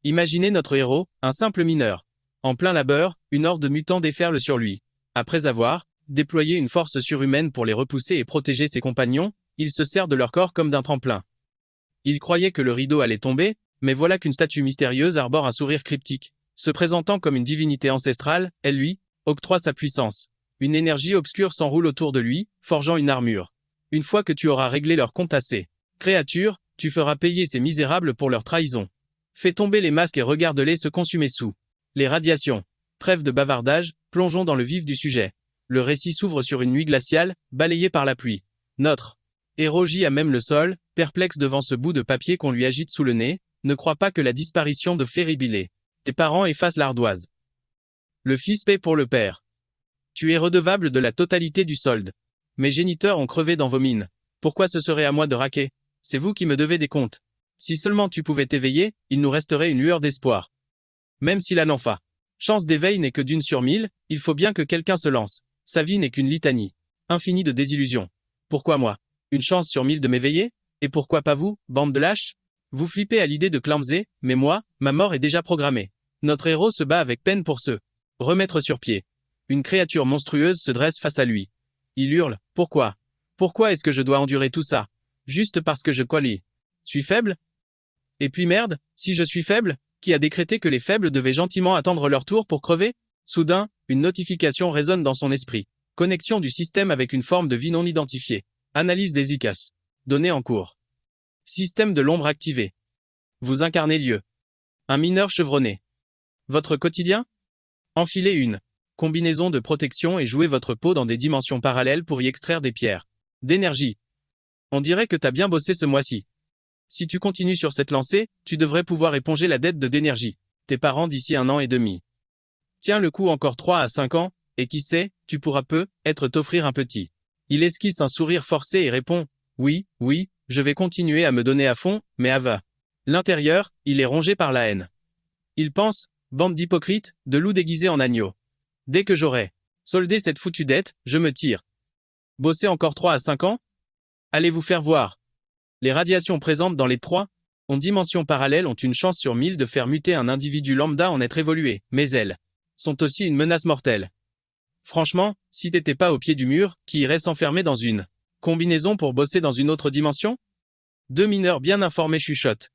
Imaginez notre héros, un simple mineur. En plein labeur, une horde de mutants déferle sur lui. Après avoir déployé une force surhumaine pour les repousser et protéger ses compagnons, il se sert de leur corps comme d'un tremplin. Il croyait que le rideau allait tomber, mais voilà qu'une statue mystérieuse arbore un sourire cryptique. Se présentant comme une divinité ancestrale, elle lui octroie sa puissance. Une énergie obscure s'enroule autour de lui, forgeant une armure. Une fois que tu auras réglé leur compte à ces créatures, tu feras payer ces misérables pour leur trahison. Fais tomber les masques et regarde-les se consumer sous les radiations. Trêve de bavardage, plongeons dans le vif du sujet. Le récit s'ouvre sur une nuit glaciale, balayée par la pluie. Notre héros gît à même le sol, perplexe devant ce bout de papier qu'on lui agite sous le nez, ne croit pas que la disparition de Féribilé. Tes parents effacent l'ardoise. Le fils paie pour le père. Tu es redevable de la totalité du solde. Mes géniteurs ont crevé dans vos mines. Pourquoi ce serait à moi de raquer? C'est vous qui me devez des comptes. Si seulement tu pouvais t'éveiller, il nous resterait une lueur d'espoir. Même si la n'enfa chance d'éveil n'est que d'une sur 1000, il faut bien que quelqu'un se lance. Sa vie n'est qu'une litanie infinie de désillusions. Pourquoi moi? Une chance sur 1000 de m'éveiller? Et pourquoi pas vous, bande de lâches? Vous flippez à l'idée de Clamsey, mais moi, ma mort est déjà programmée. Notre héros se bat avec peine pour se remettre sur pied. Une créature monstrueuse se dresse face à lui. Il hurle, pourquoi? Pourquoi est-ce que je dois endurer tout ça? Juste parce que je suis faible? Et puis merde, si je suis faible, qui a décrété que les faibles devaient gentiment attendre leur tour pour crever? Soudain, une notification résonne dans son esprit. Connexion du système avec une forme de vie non identifiée. Analyse des UCAS. Données en cours. Système de l'ombre activé. Vous incarnez lieu. Un mineur chevronné. Votre quotidien? Enfilez une combinaison de protection et jouez votre peau dans des dimensions parallèles pour y extraire des pierres d'énergie. On dirait que t'as bien bossé ce mois-ci. Si tu continues sur cette lancée, tu devrais pouvoir éponger la dette d'énergie. Tes parents d'ici 1 an et demi. Tiens le coup encore 3 à 5 ans, et qui sait, tu pourras peut-être t'offrir un petit. Il esquisse un sourire forcé et répond, oui, je vais continuer à me donner à fond, mais à l'intérieur, il est rongé par la haine. Il pense, bande d'hypocrites, de loups déguisés en agneaux. Dès que j'aurai soldé cette foutue dette, je me tire. Bosser encore 3 à 5 ans? Allez vous faire voir. Les radiations présentes dans les 3 dimensions parallèles ont une chance sur 1000 de faire muter un individu lambda en être évolué, mais elles sont aussi une menace mortelle. Franchement, si t'étais pas au pied du mur, qui irait s'enfermer dans une combinaison pour bosser dans une autre dimension? 2 mineurs bien informés chuchotent.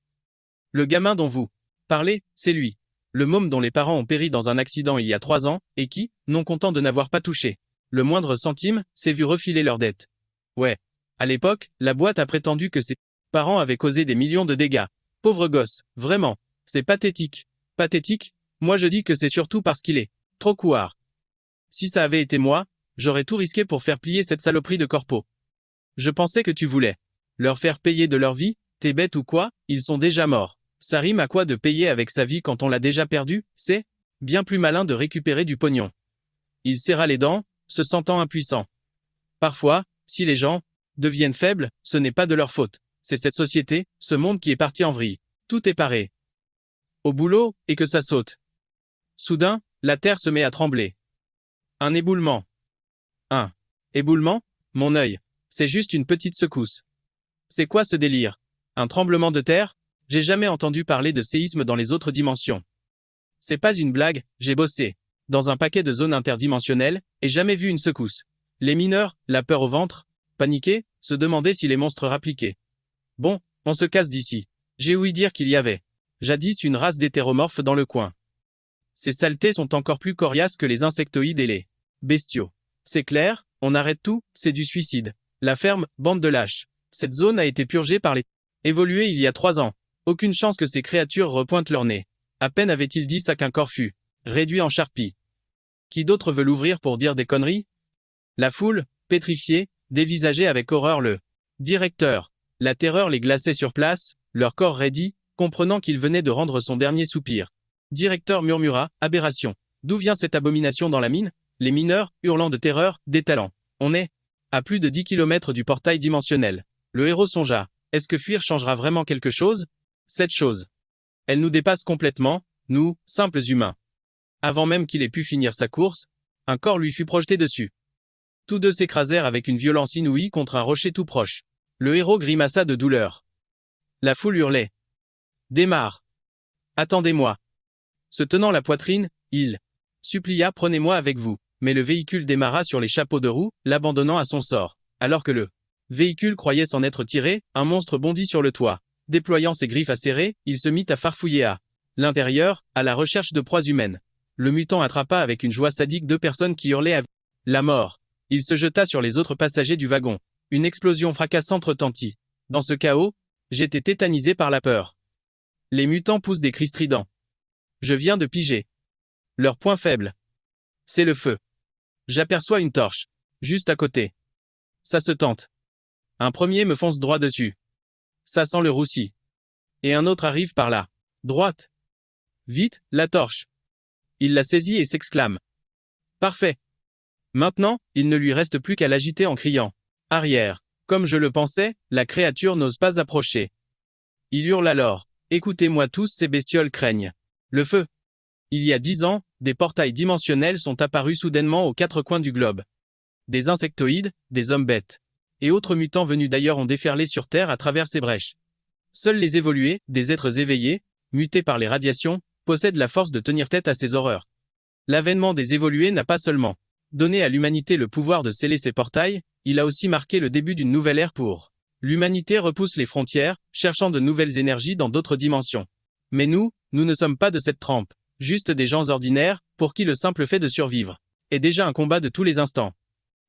Le gamin dont vous parlez, c'est lui. Le môme dont les parents ont péri dans un accident il y a 3 ans, et qui, non content de n'avoir pas touché le moindre centime, s'est vu refiler leur dette. Ouais. À l'époque, la boîte a prétendu que ses parents avaient causé des millions de dégâts. Pauvre gosse, vraiment. C'est pathétique. Pathétique? Moi je dis que c'est surtout parce qu'il est trop couard. Si ça avait été moi, j'aurais tout risqué pour faire plier cette saloperie de corpo. Je pensais que tu voulais leur faire payer de leur vie, t'es bête ou quoi? Ils sont déjà morts. Ça rime à quoi de payer avec sa vie quand on l'a déjà perdu? C'est bien plus malin de récupérer du pognon. Il serra les dents, se sentant impuissant. Parfois, si les gens deviennent faibles, ce n'est pas de leur faute. C'est cette société, ce monde qui est parti en vrille. Tout est paré au boulot, et que ça saute. Soudain, la terre se met à trembler. Un éboulement. Un éboulement? Mon œil. C'est juste une petite secousse. C'est quoi ce délire? Un tremblement de terre? J'ai jamais entendu parler de séisme dans les autres dimensions. C'est pas une blague, j'ai bossé dans un paquet de zones interdimensionnelles, et jamais vu une secousse. Les mineurs, la peur au ventre, paniqués, se demandaient si les monstres rappliquaient. Bon, on se casse d'ici. J'ai ouï dire qu'il y avait jadis une race d'hétéromorphes dans le coin. Ces saletés sont encore plus coriaces que les insectoïdes et les bestiaux. C'est clair, on arrête tout, c'est du suicide. La ferme, bande de lâches. Cette zone a été purgée par les évolués il y a 3 ans. Aucune chance que ces créatures repointent leur nez. À peine avait-il dit ça qu'un corps fut réduit en charpie. Qui d'autre veut l'ouvrir pour dire des conneries? La foule, pétrifiée, dévisageait avec horreur le directeur. La terreur les glaçait sur place, leur corps raidi, comprenant qu'il venait de rendre son dernier soupir. Directeur murmura, aberration. D'où vient cette abomination dans la mine? Les mineurs, hurlant de terreur, détalant. On est à plus de 10 kilomètres du portail dimensionnel. Le héros songea. Est-ce que fuir changera vraiment quelque chose? Cette chose. Elle nous dépasse complètement, nous, simples humains. Avant même qu'il ait pu finir sa course, un corps lui fut projeté dessus. Tous deux s'écrasèrent avec une violence inouïe contre un rocher tout proche. Le héros grimaça de douleur. La foule hurlait. Démarre. Attendez-moi. Se tenant la poitrine, il supplia prenez-moi avec vous. Mais le véhicule démarra sur les chapeaux de roue, l'abandonnant à son sort. Alors que le véhicule croyait s'en être tiré, un monstre bondit sur le toit. Déployant ses griffes acérées, il se mit à farfouiller à l'intérieur, à la recherche de proies humaines. Le mutant attrapa avec une joie sadique 2 personnes qui hurlaient à la mort. Il se jeta sur les autres passagers du wagon. Une explosion fracassante retentit. Dans ce chaos, j'étais tétanisé par la peur. Les mutants poussent des cris stridents. Je viens de piger. Leur point faible. C'est le feu. J'aperçois une torche. Juste à côté. Ça se tente. Un premier me fonce droit dessus. Ça sent le roussi. Et un autre arrive par là. Droite. Vite, la torche. Il la saisit et s'exclame. Parfait. Maintenant, il ne lui reste plus qu'à l'agiter en criant. Arrière. Comme je le pensais, la créature n'ose pas approcher. Il hurle alors. Écoutez-moi tous, ces bestioles craignent le feu. Il y a 10 ans, des portails dimensionnels sont apparus soudainement aux 4 coins du globe. Des insectoïdes, des hommes bêtes et autres mutants venus d'ailleurs ont déferlé sur Terre à travers ces brèches. Seuls les évolués, des êtres éveillés, mutés par les radiations, possèdent la force de tenir tête à ces horreurs. L'avènement des évolués n'a pas seulement donné à l'humanité le pouvoir de sceller ces portails, il a aussi marqué le début d'une nouvelle ère pour l'humanité repousse les frontières, cherchant de nouvelles énergies dans d'autres dimensions. Mais nous ne sommes pas de cette trempe, juste des gens ordinaires, pour qui le simple fait de survivre est déjà un combat de tous les instants.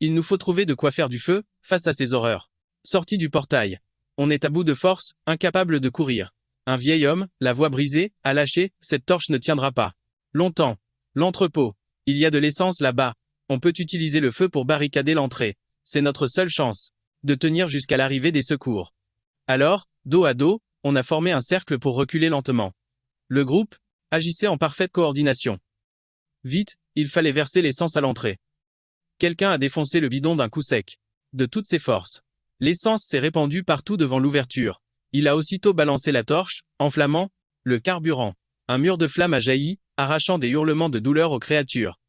Il nous faut trouver de quoi faire du feu, face à ces horreurs. Sorti du portail. On est à bout de force, incapable de courir. Un vieil homme, la voix brisée, a lâché, cette torche ne tiendra pas longtemps. L'entrepôt. Il y a de l'essence là-bas. On peut utiliser le feu pour barricader l'entrée. C'est notre seule chance de tenir jusqu'à l'arrivée des secours. Alors, dos à dos, on a formé un cercle pour reculer lentement. Le groupe agissait en parfaite coordination. Vite, il fallait verser l'essence à l'entrée. Quelqu'un a défoncé le bidon d'un coup sec. De toutes ses forces. L'essence s'est répandue partout devant l'ouverture. Il a aussitôt balancé la torche, enflammant le carburant. Un mur de flammes a jailli, arrachant des hurlements de douleur aux créatures.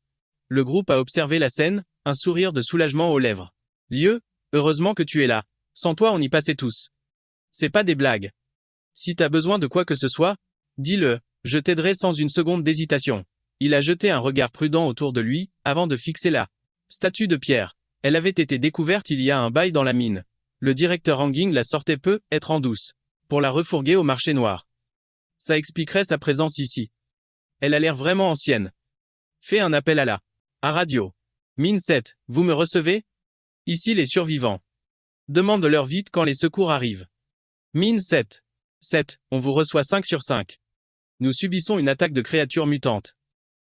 Le groupe a observé la scène, un sourire de soulagement aux lèvres. Lieu, heureusement que tu es là. Sans toi on y passait tous. C'est pas des blagues. Si t'as besoin de quoi que ce soit, dis-le, je t'aiderai sans une seconde d'hésitation. Il a jeté un regard prudent autour de lui, avant de fixer la statue de pierre. Elle avait été découverte il y a un bail dans la mine. Le directeur Hanging la sortait peu, être en douce. Pour la refourguer au marché noir. Ça expliquerait sa présence ici. Elle a l'air vraiment ancienne. Fais un appel à la radio. Mine 7, vous me recevez? Ici les survivants. Demande-leur vite quand les secours arrivent. Mine 7. 7, on vous reçoit 5 sur 5. Nous subissons une attaque de créatures mutantes.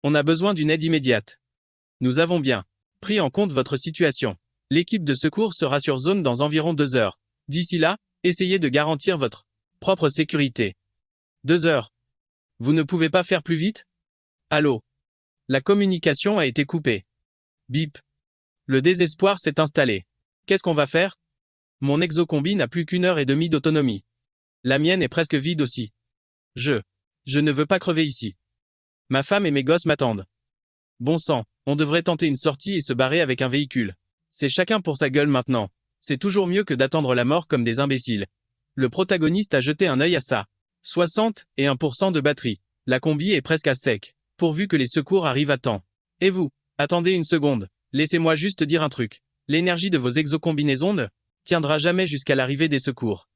On a besoin d'une aide immédiate. Nous avons bien pris en compte votre situation. L'équipe de secours sera sur zone dans environ 2 heures. D'ici là, essayez de garantir votre propre sécurité. 2 heures. Vous ne pouvez pas faire plus vite? Allô? La communication a été coupée. Bip. Le désespoir s'est installé. Qu'est-ce qu'on va faire? Mon exocombi n'a plus qu'1 heure et demie d'autonomie. La mienne est presque vide aussi. Je ne veux pas crever ici. Ma femme et mes gosses m'attendent. Bon sang, on devrait tenter une sortie et se barrer avec un véhicule. C'est chacun pour sa gueule maintenant. C'est toujours mieux que d'attendre la mort comme des imbéciles. Le protagoniste a jeté un œil à ça. 61% de batterie. La combi est presque à sec. Pourvu que les secours arrivent à temps. Et vous? Attendez une seconde. Laissez-moi juste dire un truc. L'énergie de vos exocombinaisons ne tiendra jamais jusqu'à l'arrivée des secours.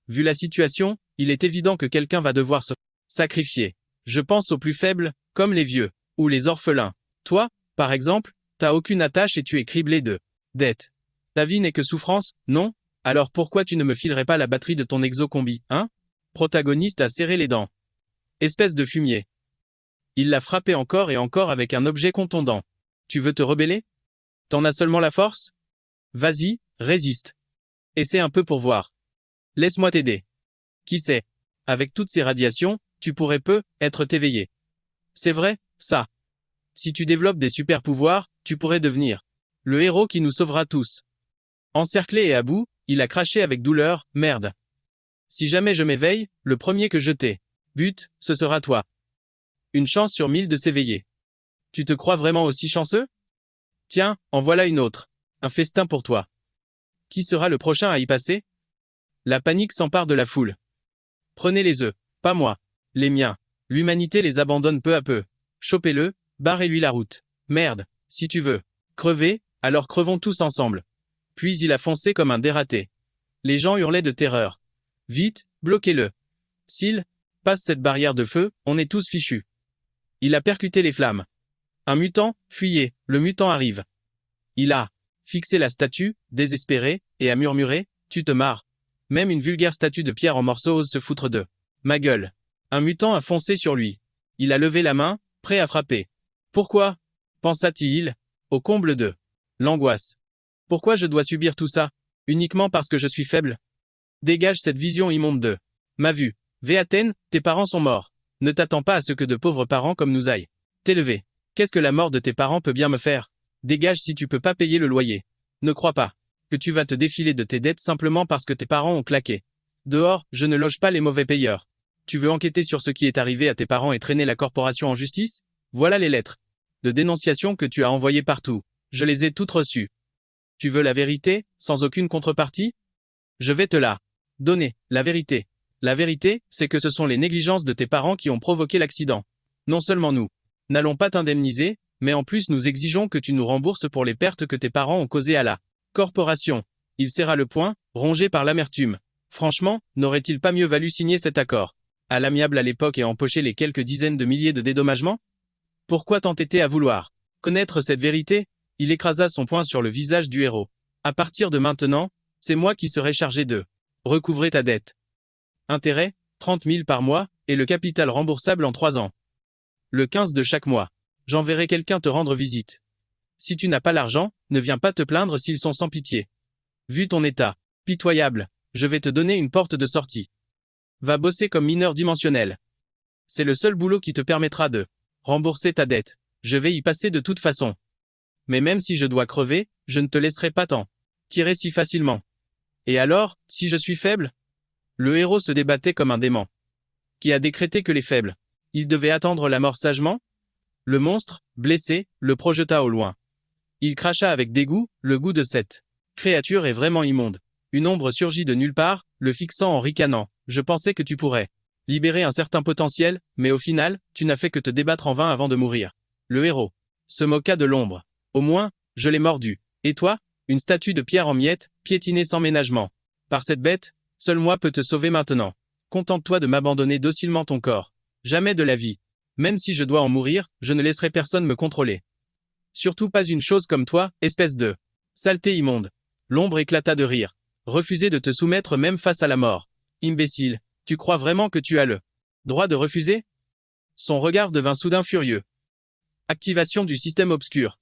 Vu la situation, il est évident que quelqu'un va devoir se sacrifier. Je pense aux plus faibles, comme les vieux, ou les orphelins. Toi, par exemple, t'as aucune attache et tu es criblé de dettes. Ta vie n'est que souffrance, non? Alors pourquoi tu ne me filerais pas la batterie de ton exocombi, hein? Protagoniste a serré les dents. Espèce de fumier. Il l'a frappé encore et encore avec un objet contondant. Tu veux te rebeller? T'en as seulement la force? Vas-y, résiste. Essaie un peu pour voir. Laisse-moi t'aider. Qui sait? Avec toutes ces radiations, tu pourrais être éveillé. C'est vrai, ça. Si tu développes des super pouvoirs, tu pourrais devenir le héros qui nous sauvera tous. Encerclé et à bout, il a craché avec douleur, merde. Si jamais je m'éveille, le premier que je bute, ce sera toi. Une chance sur 1000 de s'éveiller. Tu te crois vraiment aussi chanceux? Tiens, en voilà une autre. Un festin pour toi. Qui sera le prochain à y passer? La panique s'empare de la foule. Prenez les œufs, pas moi. Les miens. L'humanité les abandonne peu à peu. Chopez-le, barrez-lui la route. Merde, si tu veux crever, alors crevons tous ensemble. Puis il a foncé comme un dératé. Les gens hurlaient de terreur. Vite, bloquez-le. S'il passe cette barrière de feu, on est tous fichus. Il a percuté les flammes. Un mutant, fuyez, le mutant arrive. Il a fixé la statue, désespéré, et a murmuré, tu te marres. Même une vulgaire statue de pierre en morceaux ose se foutre de ma gueule. Un mutant a foncé sur lui. Il a levé la main, prêt à frapper. Pourquoi pensa-t-il, au comble de l'angoisse. Pourquoi je dois subir tout ça, uniquement parce que je suis faible? Dégage cette vision immonde de ma vue. Véathène, tes parents sont morts. Ne t'attends pas à ce que de pauvres parents comme nous aillent t'élever. Qu'est-ce que la mort de tes parents peut bien me faire? Dégage si tu peux pas payer le loyer. Ne crois pas que tu vas te défiler de tes dettes simplement parce que tes parents ont claqué. Dehors, je ne loge pas les mauvais payeurs. Tu veux enquêter sur ce qui est arrivé à tes parents et traîner la corporation en justice? Voilà les lettres de dénonciation que tu as envoyées partout. Je les ai toutes reçues. Tu veux la vérité, sans aucune contrepartie? Je vais te la donner, la vérité. La vérité, c'est que ce sont les négligences de tes parents qui ont provoqué l'accident. Non seulement nous n'allons pas t'indemniser, mais en plus nous exigeons que tu nous rembourses pour les pertes que tes parents ont causées à la corporation. Il serra le poing, rongé par l'amertume. Franchement, n'aurait-il pas mieux valu signer cet accord à l'amiable à l'époque et empocher les quelques dizaines de milliers de dédommagements? Pourquoi t'entêter à vouloir connaître cette vérité? Il écrasa son poing sur le visage du héros. À partir de maintenant, c'est moi qui serai chargé de recouvrer ta dette. Intérêt, 30 000 par mois, et le capital remboursable en 3 ans. Le 15 de chaque mois. J'enverrai quelqu'un te rendre visite. Si tu n'as pas l'argent, ne viens pas te plaindre s'ils sont sans pitié. Vu ton état pitoyable, je vais te donner une porte de sortie. Va bosser comme mineur dimensionnel. C'est le seul boulot qui te permettra de rembourser ta dette. Je vais y passer de toute façon. Mais même si je dois crever, je ne te laisserai pas t'en tirer si facilement. Et alors, si je suis faible? Le héros se débattait comme un dément. Qui a décrété que les faibles, il devait attendre la mort sagement? Le monstre, blessé, le projeta au loin. Il cracha avec dégoût, le goût de cette créature est vraiment immonde. Une ombre surgit de nulle part, le fixant en ricanant. Je pensais que tu pourrais libérer un certain potentiel, mais au final, tu n'as fait que te débattre en vain avant de mourir. Le héros se moqua de l'ombre. Au moins, je l'ai mordu. Et toi? Une statue de pierre en miettes, piétinée sans ménagement. Par cette bête, seul moi peux te sauver maintenant. Contente-toi de m'abandonner docilement ton corps. Jamais de la vie. Même si je dois en mourir, je ne laisserai personne me contrôler. Surtout pas une chose comme toi, espèce de saleté immonde. L'ombre éclata de rire. Refuser de te soumettre même face à la mort. Imbécile, tu crois vraiment que tu as le droit de refuser? Son regard devint soudain furieux. Activation du système obscur.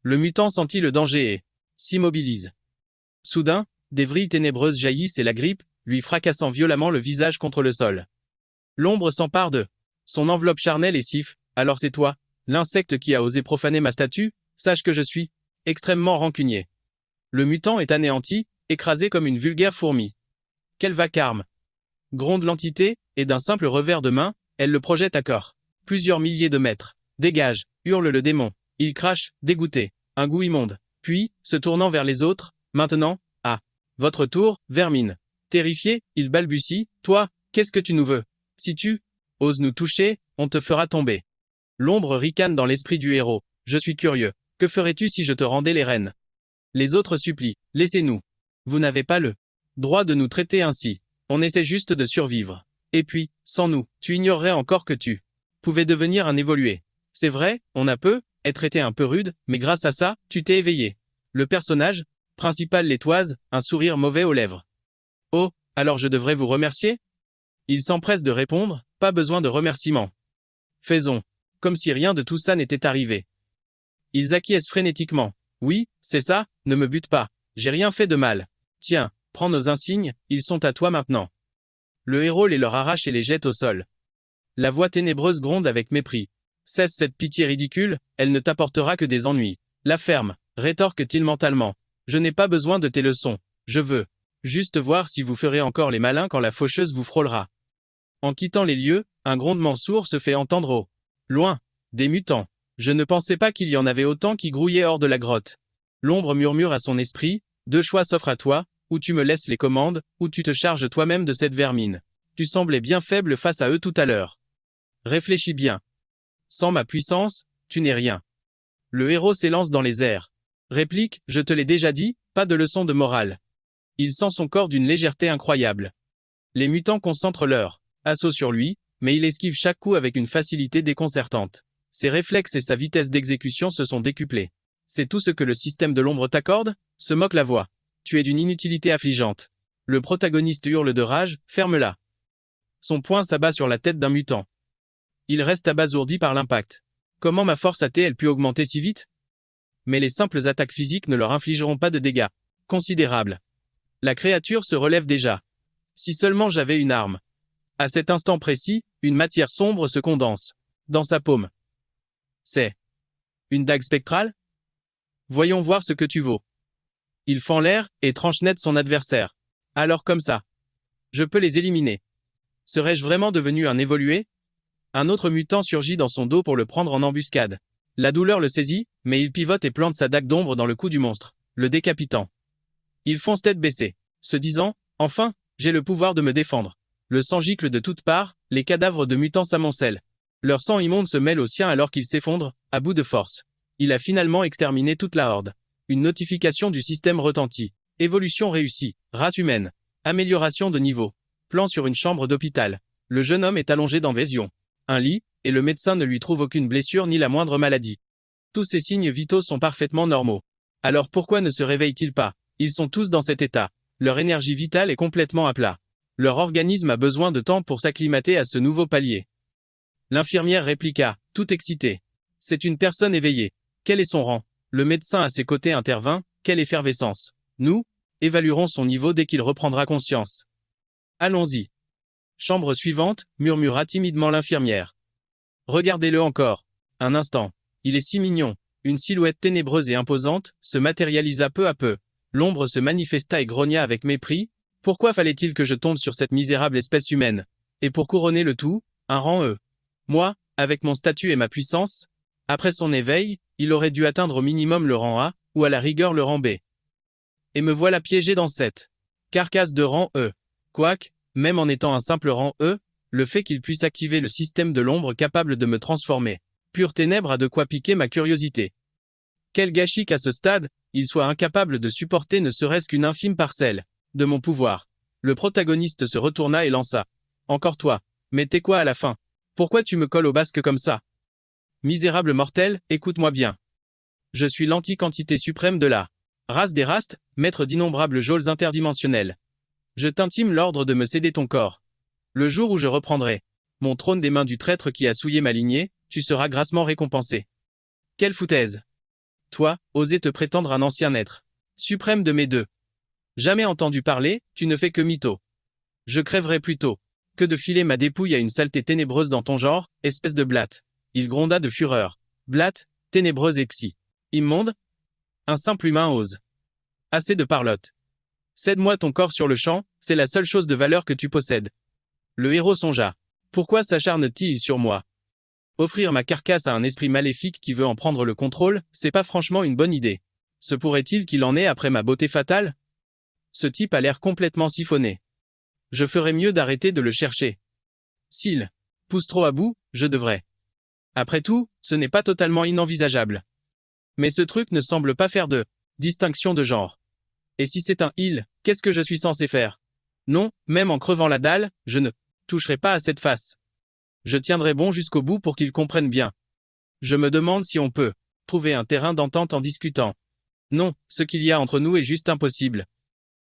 Le mutant sentit le danger et s'immobilise. Soudain, des vrilles ténébreuses jaillissent et la grippe, lui fracassant violemment le visage contre le sol. L'ombre s'empare de son enveloppe charnelle et siffle, alors c'est toi, l'insecte qui a osé profaner ma statue, sache que je suis extrêmement rancunier. Le mutant est anéanti, écrasé comme une vulgaire fourmi. Quel vacarme! Gronde l'entité, et d'un simple revers de main, elle le projette à corps. Plusieurs milliers de mètres. Dégage, hurle le démon. Il crache, dégoûté. Un goût immonde. Puis, se tournant vers les autres, maintenant, à votre tour, vermine. Terrifié, il balbutie, toi, qu'est-ce que tu nous veux? Si tu oses nous toucher, on te fera tomber. L'ombre ricane dans l'esprit du héros. Je suis curieux. Que ferais-tu si je te rendais les rênes? Les autres supplient, laissez-nous. Vous n'avez pas le droit de nous traiter ainsi. On essaie juste de survivre. Et puis, sans nous, tu ignorerais encore que tu pouvais devenir un évolué. C'est vrai, on a peu, être été un peu rude, mais grâce à ça, tu t'es éveillé. Le personnage principal les toise, un sourire mauvais aux lèvres. Oh, alors je devrais vous remercier? Il s'empresse de répondre, pas besoin de remerciements. Faisons comme si rien de tout ça n'était arrivé. Ils acquiescent frénétiquement. Oui, c'est ça, ne me bute pas. J'ai rien fait de mal. Tiens, prends nos insignes, ils sont à toi maintenant. Le héros les leur arrache et les jette au sol. La voix ténébreuse gronde avec mépris. Cesse cette pitié ridicule, elle ne t'apportera que des ennuis. La ferme, rétorque-t-il mentalement. Je n'ai pas besoin de tes leçons. Je veux juste voir si vous ferez encore les malins quand la faucheuse vous frôlera. En quittant les lieux, un grondement sourd se fait entendre au loin. Des mutants. Je ne pensais pas qu'il y en avait autant qui grouillaient hors de la grotte. L'ombre murmure à son esprit, deux choix s'offrent à toi, ou tu me laisses les commandes, ou tu te charges toi-même de cette vermine. Tu semblais bien faible face à eux tout à l'heure. Réfléchis bien. Sans ma puissance, tu n'es rien. Le héros s'élance dans les airs. Réplique, je te l'ai déjà dit, pas de leçon de morale. Il sent son corps d'une légèreté incroyable. Les mutants concentrent leur assaut sur lui, mais il esquive chaque coup avec une facilité déconcertante. Ses réflexes et sa vitesse d'exécution se sont décuplés. C'est tout ce que le système de l'ombre t'accorde? Se moque la voix. Tu es d'une inutilité affligeante. Le protagoniste hurle de rage, ferme-la. Son poing s'abat sur la tête d'un mutant. Il reste abasourdi par l'impact. Comment ma force a-t-elle pu augmenter si vite? Mais les simples attaques physiques ne leur infligeront pas de dégâts considérables. La créature se relève déjà. Si seulement j'avais une arme. À cet instant précis, une matière sombre se condense. Dans sa paume. C'est une dague spectrale? Voyons voir ce que tu vaux. Il fend l'air et tranche net son adversaire. Alors comme ça. Je peux les éliminer. Serais-je vraiment devenu un évolué? Un autre mutant surgit dans son dos pour le prendre en embuscade. La douleur le saisit, mais il pivote et plante sa dague d'ombre dans le cou du monstre, le décapitant. Il fonce tête baissée, se disant « Enfin, j'ai le pouvoir de me défendre ». Le sang gicle de toutes parts, les cadavres de mutants s'amoncellent. Leur sang immonde se mêle au sien alors qu'il s'effondre, à bout de force. Il a finalement exterminé toute la horde. Une notification du système retentit. Évolution réussie, race humaine. Amélioration de niveau. Plan sur une chambre d'hôpital. Le jeune homme est allongé dans Vésion. Un lit, et le médecin ne lui trouve aucune blessure ni la moindre maladie. Tous ces signes vitaux sont parfaitement normaux. Alors pourquoi ne se réveillent-ils pas? Ils sont tous dans cet état. Leur énergie vitale est complètement à plat. Leur organisme a besoin de temps pour s'acclimater à ce nouveau palier. L'infirmière répliqua, tout excitée. C'est une personne éveillée. Quel est son rang? Le médecin à ses côtés intervint, quelle effervescence. Nous évaluerons son niveau dès qu'il reprendra conscience. Allons-y. Chambre suivante, murmura timidement l'infirmière. Regardez-le encore. Un instant. Il est si mignon. Une silhouette ténébreuse et imposante se matérialisa peu à peu. L'ombre se manifesta et grogna avec mépris. Pourquoi fallait-il que je tombe sur cette misérable espèce humaine? Et pour couronner le tout, un rang E. Moi, avec mon statut et ma puissance, après son éveil, il aurait dû atteindre au minimum le rang A, ou à la rigueur le rang B. Et me voilà piégé dans cette carcasse de rang E. Quoique, même en étant un simple rang E, le fait qu'il puisse activer le système de l'ombre capable de me transformer, pure ténèbre a de quoi piquer ma curiosité. Quel gâchis qu'à ce stade, il soit incapable de supporter ne serait-ce qu'une infime parcelle de mon pouvoir. Le protagoniste se retourna et lança. Encore toi. Mais t'es quoi à la fin? Pourquoi tu me colles au basque comme ça? Misérable mortel, écoute-moi bien. Je suis l'anti-quantité suprême de la race des rastes, maître d'innombrables geôles interdimensionnelles. Je t'intime l'ordre de me céder ton corps. Le jour où je reprendrai mon trône des mains du traître qui a souillé ma lignée, tu seras grassement récompensé. Quelle foutaise! Toi, oser te prétendre un ancien être suprême de mes deux. Jamais entendu parler, tu ne fais que mytho. Je crèverai plutôt que de filer ma dépouille à une saleté ténébreuse dans ton genre, espèce de blatte. Il gronda de fureur. Blatte, ténébreuse et psy. Immonde? Un simple humain ose. Assez de parlotte. Cède-moi ton corps sur le champ, c'est la seule chose de valeur que tu possèdes. Le héros songea. Pourquoi s'acharne-t-il sur moi? Offrir ma carcasse à un esprit maléfique qui veut en prendre le contrôle, c'est pas franchement une bonne idée. Se pourrait-il qu'il en ait après ma beauté fatale? Ce type a l'air complètement siphonné. Je ferais mieux d'arrêter de le chercher. S'il pousse trop à bout, je devrais. Après tout, ce n'est pas totalement inenvisageable. Mais ce truc ne semble pas faire de distinction de genre. Et si c'est un il, qu'est-ce que je suis censé faire? Non, même en crevant la dalle, je ne toucherai pas à cette face. Je tiendrai bon jusqu'au bout pour qu'il comprenne bien. Je me demande si on peut trouver un terrain d'entente en discutant. Non, ce qu'il y a entre nous est juste impossible.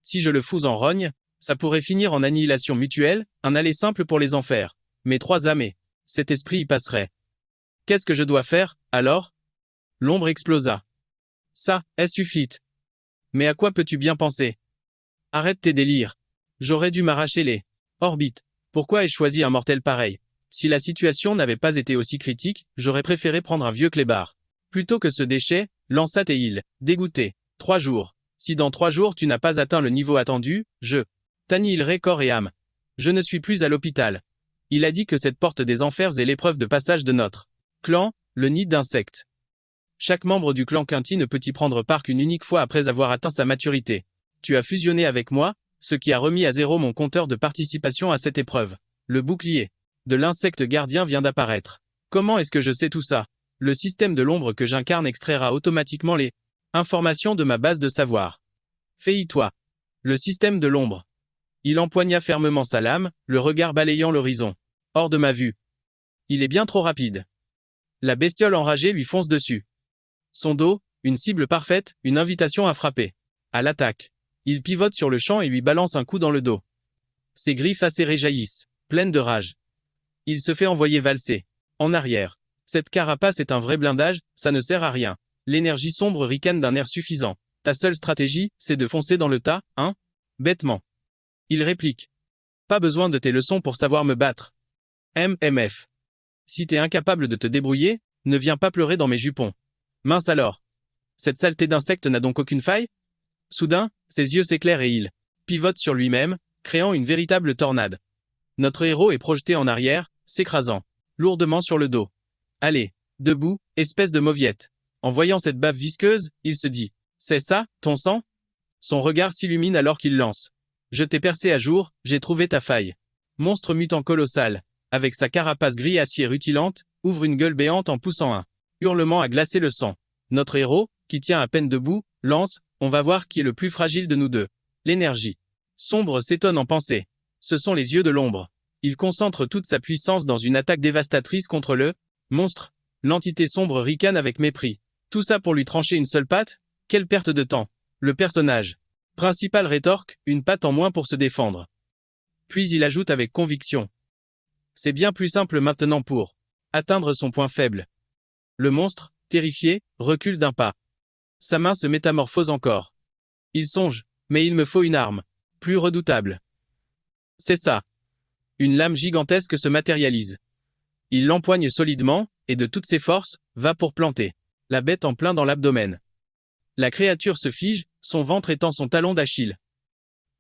Si je le fous en rogne, ça pourrait finir en annihilation mutuelle, un aller simple pour les enfers. Mes trois âmes et cet esprit y passerait. Qu'est-ce que je dois faire, alors? L'ombre explosa. Ça, suffit. Mais à quoi peux-tu bien penser? Arrête tes délires. J'aurais dû m'arracher les orbites. Pourquoi ai-je choisi un mortel pareil? Si la situation n'avait pas été aussi critique, j'aurais préféré prendre un vieux clébard. Plutôt que ce déchet, lança tes îles, dégoûté. 3 jours. Si dans 3 jours tu n'as pas atteint le niveau attendu, je t'annihilerai corps et âme. Je ne suis plus à l'hôpital. Il a dit que cette porte des enfers est l'épreuve de passage de notre clan, le nid d'insectes. Chaque membre du clan Quinty ne peut y prendre part qu'une unique fois après avoir atteint sa maturité. Tu as fusionné avec moi, ce qui a remis à zéro mon compteur de participation à cette épreuve. Le bouclier de l'insecte gardien vient d'apparaître. Comment est-ce que je sais tout ça? Le système de l'ombre que j'incarne extraira automatiquement les informations de ma base de savoir. Fais-y-toi. Le système de l'ombre. Il empoigna fermement sa lame, le regard balayant l'horizon. Hors de ma vue. Il est bien trop rapide. La bestiole enragée lui fonce dessus. Son dos, une cible parfaite, une invitation à frapper. À l'attaque. Il pivote sur le champ et lui balance un coup dans le dos. Ses griffes acérées jaillissent, pleines de rage. Il se fait envoyer valser. En arrière. Cette carapace est un vrai blindage, ça ne sert à rien. L'énergie sombre ricane d'un air suffisant. Ta seule stratégie, c'est de foncer dans le tas, hein? Bêtement. Il réplique. Pas besoin de tes leçons pour savoir me battre. MMF. Si t'es incapable de te débrouiller, ne viens pas pleurer dans mes jupons. Mince alors. Cette saleté d'insecte n'a donc aucune faille? Soudain, ses yeux s'éclairent et il pivote sur lui-même, créant une véritable tornade. Notre héros est projeté en arrière, s'écrasant lourdement sur le dos. Allez, debout, espèce de mauviette. En voyant cette bave visqueuse, il se dit. C'est ça, ton sang? Son regard s'illumine alors qu'il lance. Je t'ai percé à jour, j'ai trouvé ta faille. Monstre mutant colossal, avec sa carapace gris acier rutilante, ouvre une gueule béante en poussant un hurlement à glacer le sang. Notre héros, qui tient à peine debout, lance, on va voir qui est le plus fragile de nous deux. L'énergie. Sombre s'étonne en pensée. Ce sont les yeux de l'ombre. Il concentre toute sa puissance dans une attaque dévastatrice contre le monstre. L'entité sombre ricane avec mépris. Tout ça pour lui trancher une seule patte? Quelle perte de temps. Le personnage principal rétorque, une patte en moins pour se défendre. Puis il ajoute avec conviction. C'est bien plus simple maintenant pour atteindre son point faible. Le monstre, terrifié, recule d'un pas. Sa main se métamorphose encore. Il songe, mais il me faut une arme, plus redoutable. C'est ça. Une lame gigantesque se matérialise. Il l'empoigne solidement, et de toutes ses forces, va pour planter la bête en plein dans l'abdomen. La créature se fige, son ventre étant son talon d'Achille.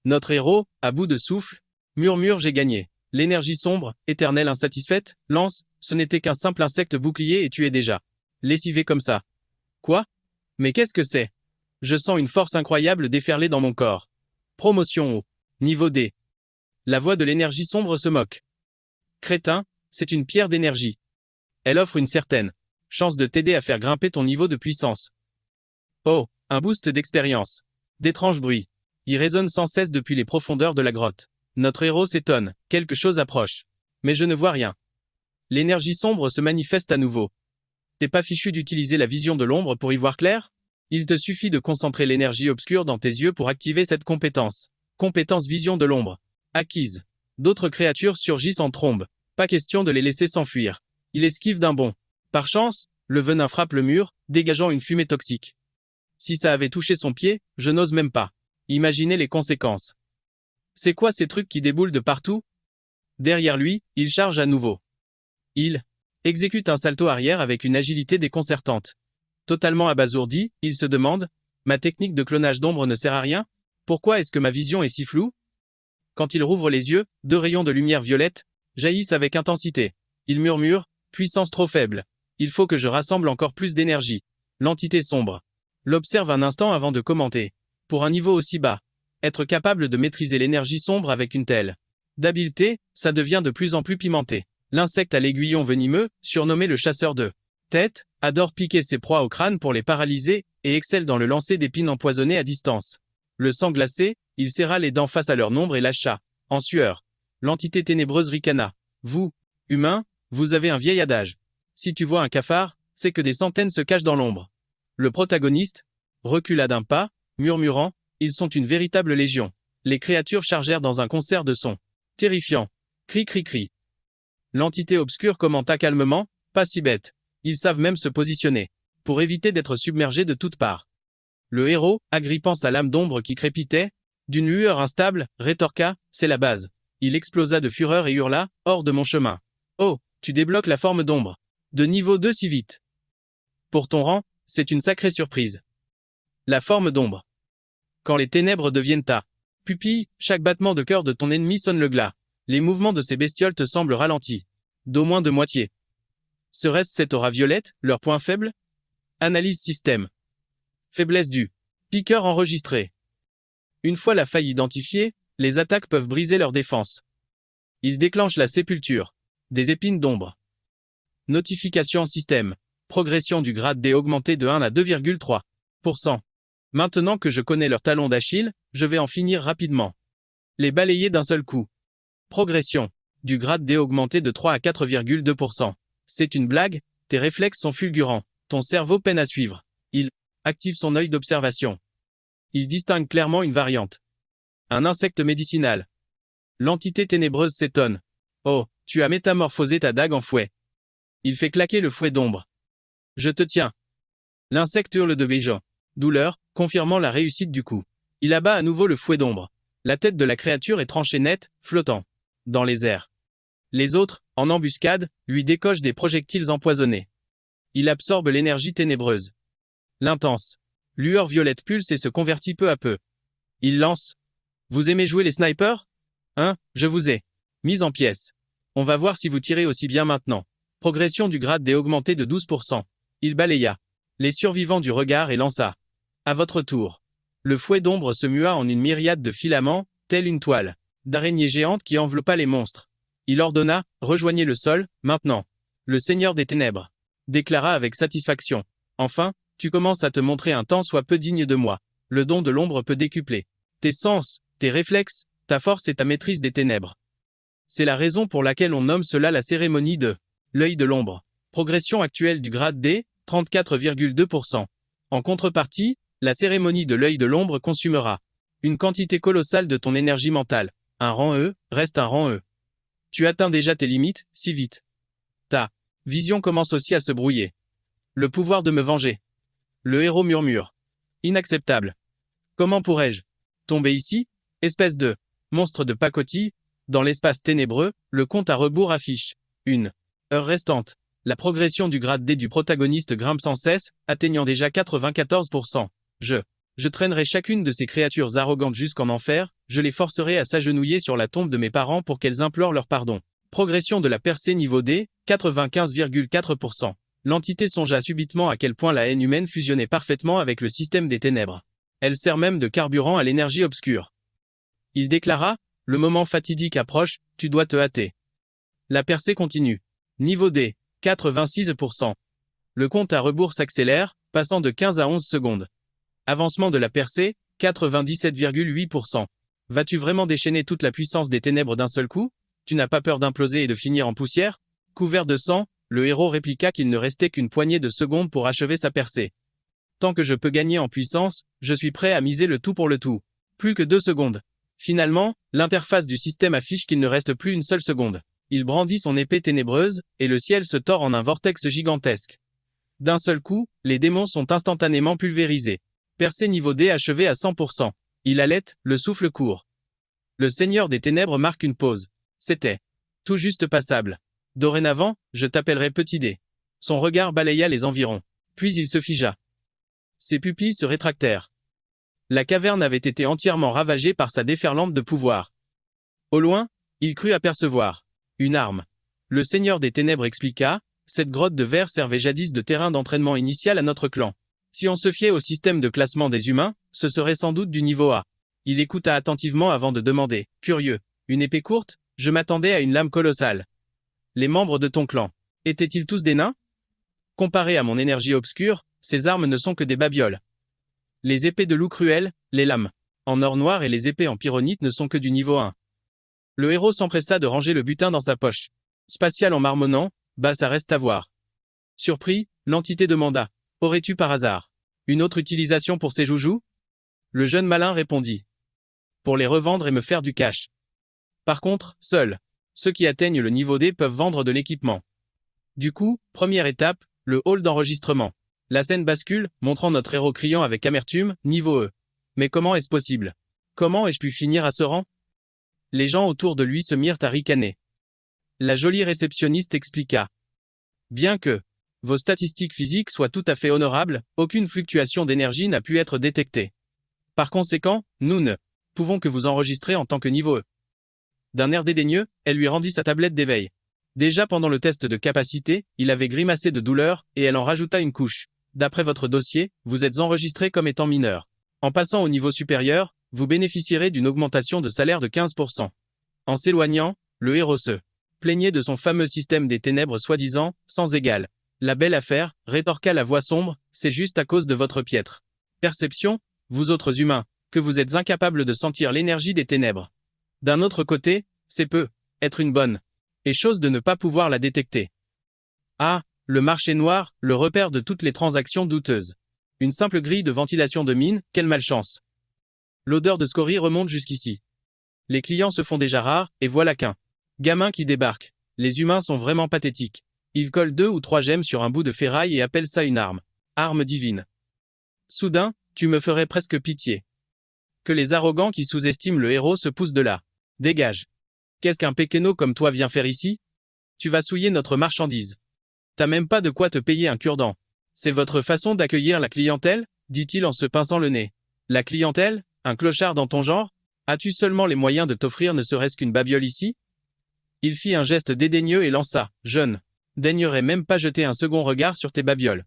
Notre héros, à bout de souffle, murmure j'ai gagné. L'énergie sombre, éternelle insatisfaite, lance, ce n'était qu'un simple insecte bouclier et tu es déjà lessivé comme ça. Quoi? Mais qu'est-ce que c'est? Je sens une force incroyable déferler dans mon corps. Promotion au niveau D. La voix de l'énergie sombre se moque. Crétin, c'est une pierre d'énergie. Elle offre une certaine chance de t'aider à faire grimper ton niveau de puissance. Oh, un boost d'expérience. D'étranges bruits. Y résonnent sans cesse depuis les profondeurs de la grotte. Notre héros s'étonne, quelque chose approche. Mais je ne vois rien. L'énergie sombre se manifeste à nouveau. T'es pas fichu d'utiliser la vision de l'ombre pour y voir clair? Il te suffit de concentrer l'énergie obscure dans tes yeux pour activer cette compétence. Compétence vision de l'ombre. Acquise. D'autres créatures surgissent en trombe. Pas question de les laisser s'enfuir. Il esquive d'un bond. Par chance, le venin frappe le mur, dégageant une fumée toxique. Si ça avait touché son pied, je n'ose même pas imaginer les conséquences. C'est quoi ces trucs qui déboulent de partout? Derrière lui, il charge à nouveau. Il exécute un salto arrière avec une agilité déconcertante. Totalement abasourdi, il se demande, ma technique de clonage d'ombre ne sert à rien? Pourquoi est-ce que ma vision est si floue? Quand il rouvre les yeux, 2 rayons de lumière violette jaillissent avec intensité. Il murmure, puissance trop faible. Il faut que je rassemble encore plus d'énergie. L'entité sombre l'observe un instant avant de commenter. Pour un niveau aussi bas, être capable de maîtriser l'énergie sombre avec une telle d'habileté, ça devient de plus en plus pimenté. L'insecte à l'aiguillon venimeux, surnommé le chasseur de tête, adore piquer ses proies au crâne pour les paralyser, et excelle dans le lancer d'épines empoisonnées à distance. Le sang glacé, il serra les dents face à leur nombre et lâcha, en sueur. L'entité ténébreuse ricana. Vous, humains, vous avez un vieil adage. Si tu vois un cafard, c'est que des centaines se cachent dans l'ombre. Le protagoniste recula d'un pas, murmurant, ils sont une véritable légion. Les créatures chargèrent dans un concert de sons terrifiants. Cri cri cri. L'entité obscure commenta calmement, pas si bête. Ils savent même se positionner, pour éviter d'être submergés de toutes parts. Le héros, agrippant sa lame d'ombre qui crépitait, d'une lueur instable, rétorqua, c'est la base. Il explosa de fureur et hurla, hors de mon chemin. Oh, tu débloques la forme d'ombre. De niveau 2 si vite. Pour ton rang, c'est une sacrée surprise. La forme d'ombre. Quand les ténèbres deviennent ta pupille, chaque battement de cœur de ton ennemi sonne le glas. Les mouvements de ces bestioles te semblent ralentis. D'au moins de moitié. Serait-ce cette aura violette, leur point faible? Analyse système. Faiblesse du piqueur enregistré. Une fois la faille identifiée, les attaques peuvent briser leur défense. Ils déclenchent la sépulture. Des épines d'ombre. Notification en système. Progression du grade D augmentée de 1 à 2,3%. Maintenant que je connais leur talon d'Achille, je vais en finir rapidement. Les balayer d'un seul coup. Progression. Du grade D augmenté de 3 à 4,2%. C'est une blague, tes réflexes sont fulgurants, ton cerveau peine à suivre. Il active son œil d'observation. Il distingue clairement une variante. Un insecte médicinal. L'entité ténébreuse s'étonne. Oh, tu as métamorphosé ta dague en fouet. Il fait claquer le fouet d'ombre. Je te tiens. L'insecte hurle de douleur, confirmant la réussite du coup. Il abat à nouveau le fouet d'ombre. La tête de la créature est tranchée nette, flottant dans les airs. Les autres, en embuscade, lui décochent des projectiles empoisonnés. Il absorbe l'énergie ténébreuse. L'intense lueur violette pulse et se convertit peu à peu. Il lance. Vous aimez jouer les snipers? Hein, je vous ai mis en pièces. On va voir si vous tirez aussi bien maintenant. Progression du grade D augmenté de 12%. Il balaya les survivants du regard et lança. À votre tour. Le fouet d'ombre se mua en une myriade de filaments, telle une toile d'araignée géante qui enveloppa les monstres. Il ordonna, rejoignez le sol, maintenant. Le Seigneur des Ténèbres déclara avec satisfaction. Enfin, tu commences à te montrer un tant soit peu digne de moi. Le don de l'ombre peut décupler tes sens, tes réflexes, ta force et ta maîtrise des ténèbres. C'est la raison pour laquelle on nomme cela la cérémonie de l'œil de l'ombre. Progression actuelle du grade D, 34,2%. En contrepartie, la cérémonie de l'œil de l'ombre consumera une quantité colossale de ton énergie mentale. Un rang E, reste un rang E. Tu atteins déjà tes limites, si vite. Ta vision commence aussi à se brouiller. Le pouvoir de me venger. Le héros murmure. Inacceptable. Comment pourrais-je tomber ici, espèce de monstre de pacotille? Dans l'espace ténébreux, le compte à rebours affiche une heure restante. La progression du grade D du protagoniste grimpe sans cesse, atteignant déjà 94%. Je traînerai chacune de ces créatures arrogantes jusqu'en enfer, je les forcerai à s'agenouiller sur la tombe de mes parents pour qu'elles implorent leur pardon. Progression de la percée niveau D, 95,4%. L'entité songea subitement à quel point la haine humaine fusionnait parfaitement avec le système des ténèbres. Elle sert même de carburant à l'énergie obscure. Il déclara, le moment fatidique approche, tu dois te hâter. La percée continue. Niveau D, 86%. Le compte à rebours s'accélère, passant de 15 à 11 secondes. Avancement de la percée, 97,8%. Vas-tu vraiment déchaîner toute la puissance des ténèbres d'un seul coup? Tu n'as pas peur d'imploser et de finir en poussière? Couvert de sang, le héros répliqua qu'il ne restait qu'une poignée de secondes pour achever sa percée. Tant que je peux gagner en puissance, je suis prêt à miser le tout pour le tout. Plus que 2 secondes. Finalement, l'interface du système affiche qu'il ne reste plus une seule seconde. Il brandit son épée ténébreuse, et le ciel se tord en un vortex gigantesque. D'un seul coup, les démons sont instantanément pulvérisés. Percée niveau D achevé à 100%. Il halète, le souffle court. Le Seigneur des Ténèbres marque une pause. C'était tout juste passable. Dorénavant, je t'appellerai Petit D. Son regard balaya les environs. Puis il se figea. Ses pupilles se rétractèrent. La caverne avait été entièrement ravagée par sa déferlante de pouvoir. Au loin, il crut apercevoir une arme. Le Seigneur des Ténèbres expliqua, cette grotte de verre servait jadis de terrain d'entraînement initial à notre clan. Si on se fiait au système de classement des humains, ce serait sans doute du niveau A. Il écouta attentivement avant de demander, curieux, une épée courte? Je m'attendais à une lame colossale. Les membres de ton clan, étaient-ils tous des nains? Comparé à mon énergie obscure, ces armes ne sont que des babioles. Les épées de loup cruel, les lames en or noir et les épées en pyronite ne sont que du niveau 1. Le héros s'empressa de ranger le butin dans sa poche. Spatial en marmonnant, bah ça reste à voir. Surpris, l'entité demanda, aurais-tu par hasard une autre utilisation pour ces joujoux? Le jeune malin répondit. Pour les revendre et me faire du cash. Par contre, seuls ceux qui atteignent le niveau D peuvent vendre de l'équipement. Du coup, première étape, le hall d'enregistrement. La scène bascule, montrant notre héros criant avec amertume, niveau E. Mais comment est-ce possible? Comment ai-je pu finir à ce rang? Les gens autour de lui se mirent à ricaner. La jolie réceptionniste expliqua. Bien que vos statistiques physiques soient tout à fait honorables, aucune fluctuation d'énergie n'a pu être détectée. Par conséquent, nous ne pouvons que vous enregistrer en tant que niveau E. D'un air dédaigneux, elle lui rendit sa tablette d'éveil. Déjà pendant le test de capacité, il avait grimacé de douleur, et elle en rajouta une couche. D'après votre dossier, vous êtes enregistré comme étant mineur. En passant au niveau supérieur, vous bénéficierez d'une augmentation de salaire de 15%. En s'éloignant, le héros se plaignait de son fameux système des ténèbres soi-disant, sans égal. La belle affaire, rétorqua la voix sombre, c'est juste à cause de votre piètre perception, vous autres humains, que vous êtes incapables de sentir l'énergie des ténèbres. D'un autre côté, c'est peu, être une bonne, et chose de ne pas pouvoir la détecter. Ah, le marché noir, le repère de toutes les transactions douteuses. Une simple grille de ventilation de mine, quelle malchance. L'odeur de scorie remonte jusqu'ici. Les clients se font déjà rares, et voilà qu'un gamin qui débarque. Les humains sont vraiment pathétiques. Ils collent 2 ou 3 gemmes sur un bout de ferraille et appellent ça une arme. Arme divine. Soudain, tu me ferais presque pitié. Que les arrogants qui sous-estiment le héros se poussent de là. Dégage. Qu'est-ce qu'un péqueno comme toi vient faire ici? Tu vas souiller notre marchandise. T'as même pas de quoi te payer un cure-dent. C'est votre façon d'accueillir la clientèle? Dit-il en se pinçant le nez. La clientèle? Un clochard dans ton genre? As-tu seulement les moyens de t'offrir ne serait-ce qu'une babiole ici? Il fit un geste dédaigneux et lança, jeune. Daignerait même pas jeter un second regard sur tes babioles.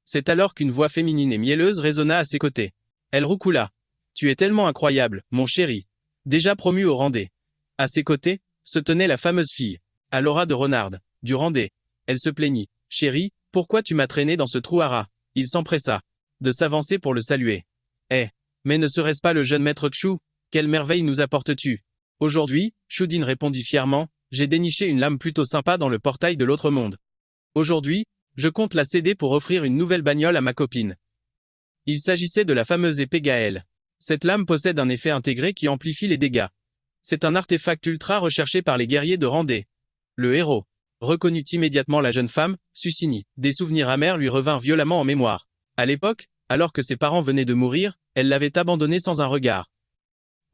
C'est alors qu'une voix féminine et mielleuse résonna à ses côtés. Elle roucoula. Tu es tellement incroyable, mon chéri. Déjà promu au Randé. À ses côtés, se tenait la fameuse fille, Alora de Renard, du Randé. Elle se plaignit. Chéri, pourquoi tu m'as traîné dans ce trou à rats? Il s'empressa de s'avancer pour le saluer. Eh, mais ne serait-ce pas le jeune maître Chou? Quelle merveille nous apportes-tu? Aujourd'hui, Choudine répondit fièrement, j'ai déniché une lame plutôt sympa dans le portail de l'autre monde. Aujourd'hui, je compte la céder pour offrir une nouvelle bagnole à ma copine. Il s'agissait de la fameuse épée Gaël. Cette lame possède un effet intégré qui amplifie les dégâts. C'est un artefact ultra recherché par les guerriers de Randé. Le héros reconnut immédiatement la jeune femme, Susini. Des souvenirs amers lui revinrent violemment en mémoire. À l'époque, alors que ses parents venaient de mourir, elle l'avait abandonné sans un regard.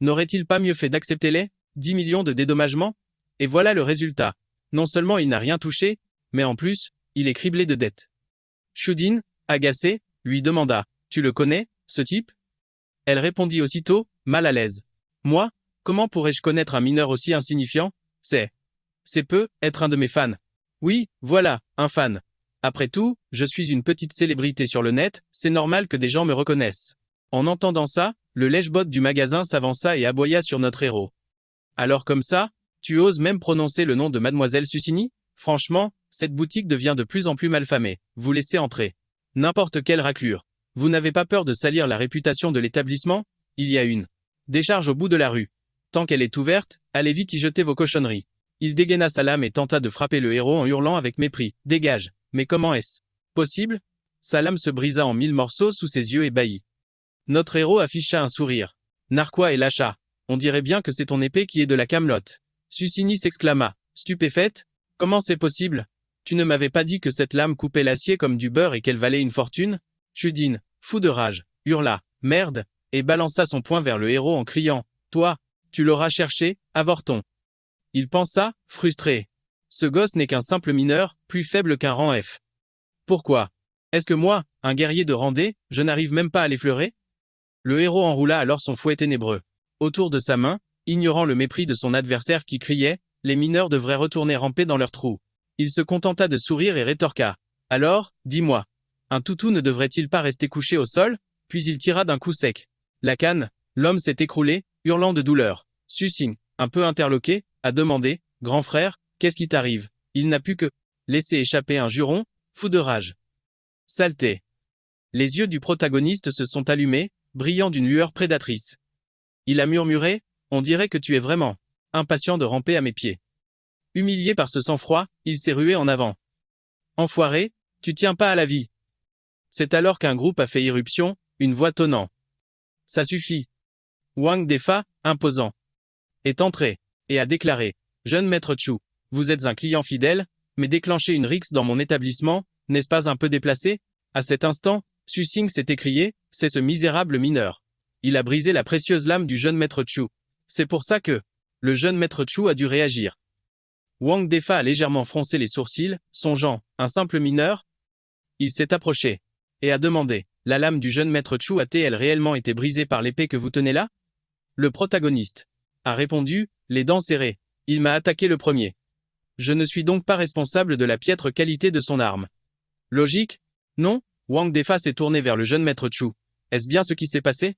N'aurait-il pas mieux fait d'accepter les 10 millions de dédommagements? Et voilà le résultat. Non seulement il n'a rien touché, mais en plus, il est criblé de dettes. Choudine, agacé, lui demanda, tu le connais, ce type? Elle répondit aussitôt, mal à l'aise. Moi, comment pourrais-je connaître un mineur aussi insignifiant? C'est peu, être un de mes fans. Oui, voilà, un fan. Après tout, je suis une petite célébrité sur le net, c'est normal que des gens me reconnaissent. En entendant ça, le lèche-bot du magasin s'avança et aboya sur notre héros. Alors comme ça, tu oses même prononcer le nom de Mademoiselle Susini? Franchement, cette boutique devient de plus en plus malfamée. Vous laissez entrer n'importe quelle raclure. Vous n'avez pas peur de salir la réputation de l'établissement? Il y a une décharge au bout de la rue. Tant qu'elle est ouverte, allez vite y jeter vos cochonneries. Il dégaina sa lame et tenta de frapper le héros en hurlant avec mépris. Dégage. Mais comment est-ce possible? Sa lame se brisa en 1000 morceaux sous ses yeux ébahis. Notre héros afficha un sourire narquois et lâcha. On dirait bien que c'est ton épée qui est de la camelote. Susini s'exclama, stupéfaite. Comment c'est possible? Tu ne m'avais pas dit que cette lame coupait l'acier comme du beurre et qu'elle valait une fortune? Choudine, fou de rage, hurla, merde, et balança son poing vers le héros en criant, toi, tu l'auras cherché, avorton. Il pensa, frustré. Ce gosse n'est qu'un simple mineur, plus faible qu'un rang F. Pourquoi? Est-ce que moi, un guerrier de Randé, je n'arrive même pas à l'effleurer? Le héros enroula alors son fouet ténébreux autour de sa main, ignorant le mépris de son adversaire qui criait, les mineurs devraient retourner ramper dans leur trou. Il se contenta de sourire et rétorqua. Alors, dis-moi, un toutou ne devrait-il pas rester couché au sol? Puis il tira d'un coup sec la canne, l'homme s'est écroulé, hurlant de douleur. Susing, un peu interloqué, a demandé, grand frère, qu'est-ce qui t'arrive? Il n'a pu que laisser échapper un juron, fou de rage. Saleté. Les yeux du protagoniste se sont allumés, brillant d'une lueur prédatrice. Il a murmuré, on dirait que tu es vraiment impatient de ramper à mes pieds. Humilié par ce sang-froid, il s'est rué en avant. Enfoiré, tu tiens pas à la vie. C'est alors qu'un groupe a fait irruption, une voix tonnant. Ça suffit. Wang Defa, imposant, est entré, et a déclaré, jeune maître Chu, vous êtes un client fidèle, mais déclencher une rixe dans mon établissement, n'est-ce pas un peu déplacé? À cet instant, Susing s'est écrié, c'est ce misérable mineur. Il a brisé la précieuse lame du jeune maître Chu. C'est pour ça que le jeune maître Chu a dû réagir. Wang Defa a légèrement froncé les sourcils, songeant, un simple mineur? Il s'est approché et a demandé, la lame du jeune maître Chu a-t-elle réellement été brisée par l'épée que vous tenez là? Le protagoniste a répondu, les dents serrées. Il m'a attaqué le premier. Je ne suis donc pas responsable de la piètre qualité de son arme. Logique? Non? Wang Defa s'est tourné vers le jeune maître Chu. Est-ce bien ce qui s'est passé?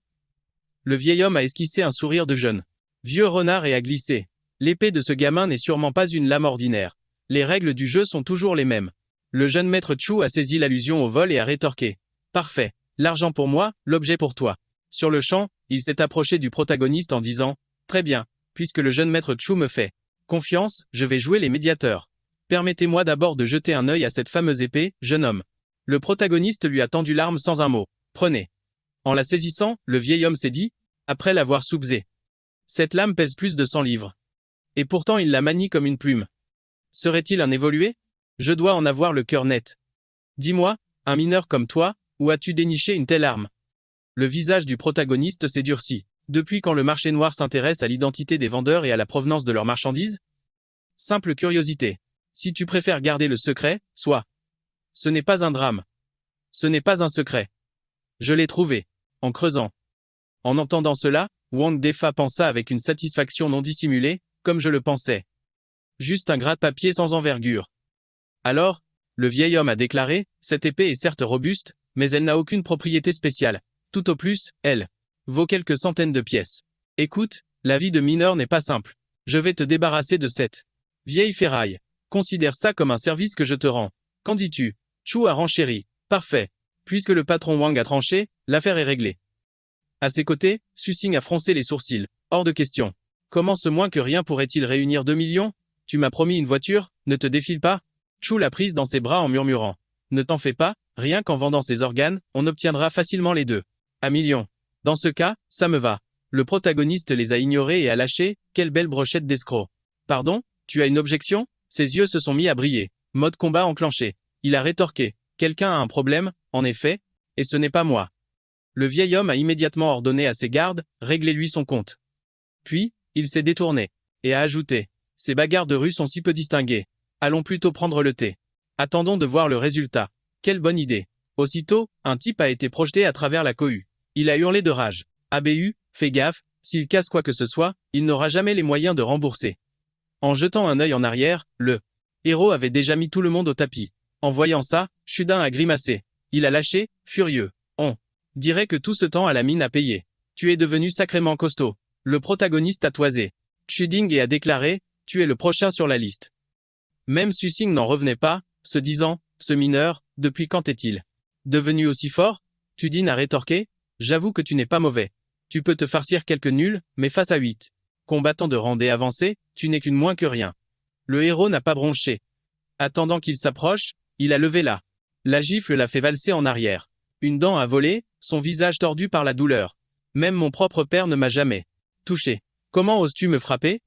Le vieil homme a esquissé un sourire de jeune vieux renard et a glissé. L'épée de ce gamin n'est sûrement pas une lame ordinaire. Les règles du jeu sont toujours les mêmes. Le jeune maître Chu a saisi l'allusion au vol et a rétorqué. Parfait. L'argent pour moi, l'objet pour toi. Sur le champ, il s'est approché du protagoniste en disant. Très bien, puisque le jeune maître Chu me fait confiance, je vais jouer les médiateurs. Permettez-moi d'abord de jeter un œil à cette fameuse épée, jeune homme. Le protagoniste lui a tendu l'arme sans un mot. Prenez. En la saisissant, le vieil homme s'est dit, après l'avoir soupesé. Cette lame pèse plus de 100 livres. Et pourtant il la manie comme une plume. Serait-il un évolué? Je dois en avoir le cœur net. Dis-moi, un mineur comme toi, où as-tu déniché une telle arme? Le visage du protagoniste s'est durci. Depuis quand le marché noir s'intéresse à l'identité des vendeurs et à la provenance de leurs marchandises? Simple curiosité. Si tu préfères garder le secret, sois. Ce n'est pas un drame. Ce n'est pas un secret. Je l'ai trouvé. En creusant. En entendant cela, Wang Defa pensa avec une satisfaction non dissimulée, comme je le pensais. Juste un gratte-papier sans envergure. Alors, le vieil homme a déclaré, cette épée est certes robuste, mais elle n'a aucune propriété spéciale. Tout au plus, elle vaut quelques centaines de pièces. Écoute, la vie de mineur n'est pas simple. Je vais te débarrasser de cette vieille ferraille. Considère ça comme un service que je te rends. Qu'en dis-tu? Chu a renchéri. Parfait. Puisque le patron Wang a tranché, l'affaire est réglée. À ses côtés, Su-Sing a froncé les sourcils. Hors de question. Comment ce moins que rien pourrait-il réunir 2 millions? Tu m'as promis une voiture, ne te défile pas? Chu l'a prise dans ses bras en murmurant. Ne t'en fais pas, rien qu'en vendant ses organes, on obtiendra facilement les deux. À millions. Dans ce cas, ça me va. Le protagoniste les a ignorés et a lâché, quelle belle brochette d'escroc. Pardon, tu as une objection? Ses yeux se sont mis à briller. Mode combat enclenché. Il a rétorqué. Quelqu'un a un problème, en effet, et ce n'est pas moi. Le vieil homme a immédiatement ordonné à ses gardes, réglez-lui son compte. Puis, il s'est détourné, et a ajouté. Ces bagarres de rue sont si peu distinguées. Allons plutôt prendre le thé. Attendons de voir le résultat. Quelle bonne idée. Aussitôt, un type a été projeté à travers la cohue. Il a hurlé de rage. ABU, fais gaffe, s'il casse quoi que ce soit, il n'aura jamais les moyens de rembourser. En jetant un œil en arrière, le héros avait déjà mis tout le monde au tapis. En voyant ça, Shudin a grimacé. Il a lâché, furieux. On dirait que tout ce temps à la mine a payé. Tu es devenu sacrément costaud. Le protagoniste a toisé. Shuding et a déclaré, tu es le prochain sur la liste. Même Su-Sing n'en revenait pas, se disant, ce mineur, depuis quand est-il devenu aussi fort? Tudin a rétorqué, j'avoue que tu n'es pas mauvais. Tu peux te farcir quelques nuls, mais face à 8 combattants de rang D avancé, tu n'es qu'une moins que rien. Le héros n'a pas bronché. Attendant qu'il s'approche, il a levé la gifle l'a fait valser en arrière. Une dent a volé, son visage tordu par la douleur. Même mon propre père ne m'a jamais touché. Comment oses-tu me frapper?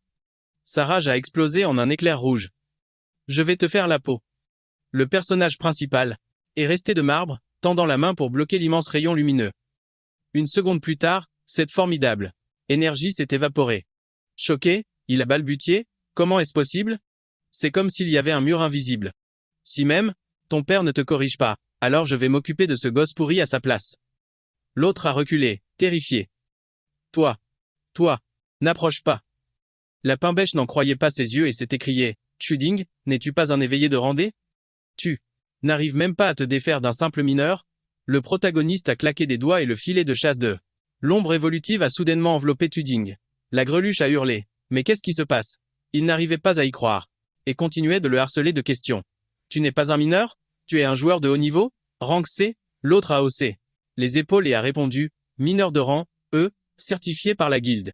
Sa rage a explosé en un éclair rouge. Je vais te faire la peau. Le personnage principal est resté de marbre, tendant la main pour bloquer l'immense rayon lumineux. Une seconde plus tard, cette formidable énergie s'est évaporée. Choqué, il a balbutié, comment est-ce possible? C'est comme s'il y avait un mur invisible. Si même, ton père ne te corrige pas, alors je vais m'occuper de ce gosse pourri à sa place. L'autre a reculé, terrifié. Toi, n'approche pas. La Pimbèche n'en croyait pas ses yeux et s'est écrié, Shuding, n'es-tu pas un éveillé de Randé? Tu n'arrives même pas à te défaire d'un simple mineur? Le protagoniste a claqué des doigts et le filet de chasse de l'ombre évolutive a soudainement enveloppé Tuding. La greluche a hurlé. Mais qu'est-ce qui se passe? Il n'arrivait pas à y croire. Et continuait de le harceler de questions. Tu n'es pas un mineur? Tu es un joueur de haut niveau? Rang C? L'autre a haussé les épaules et a répondu, mineur de rang, certifié par la guilde.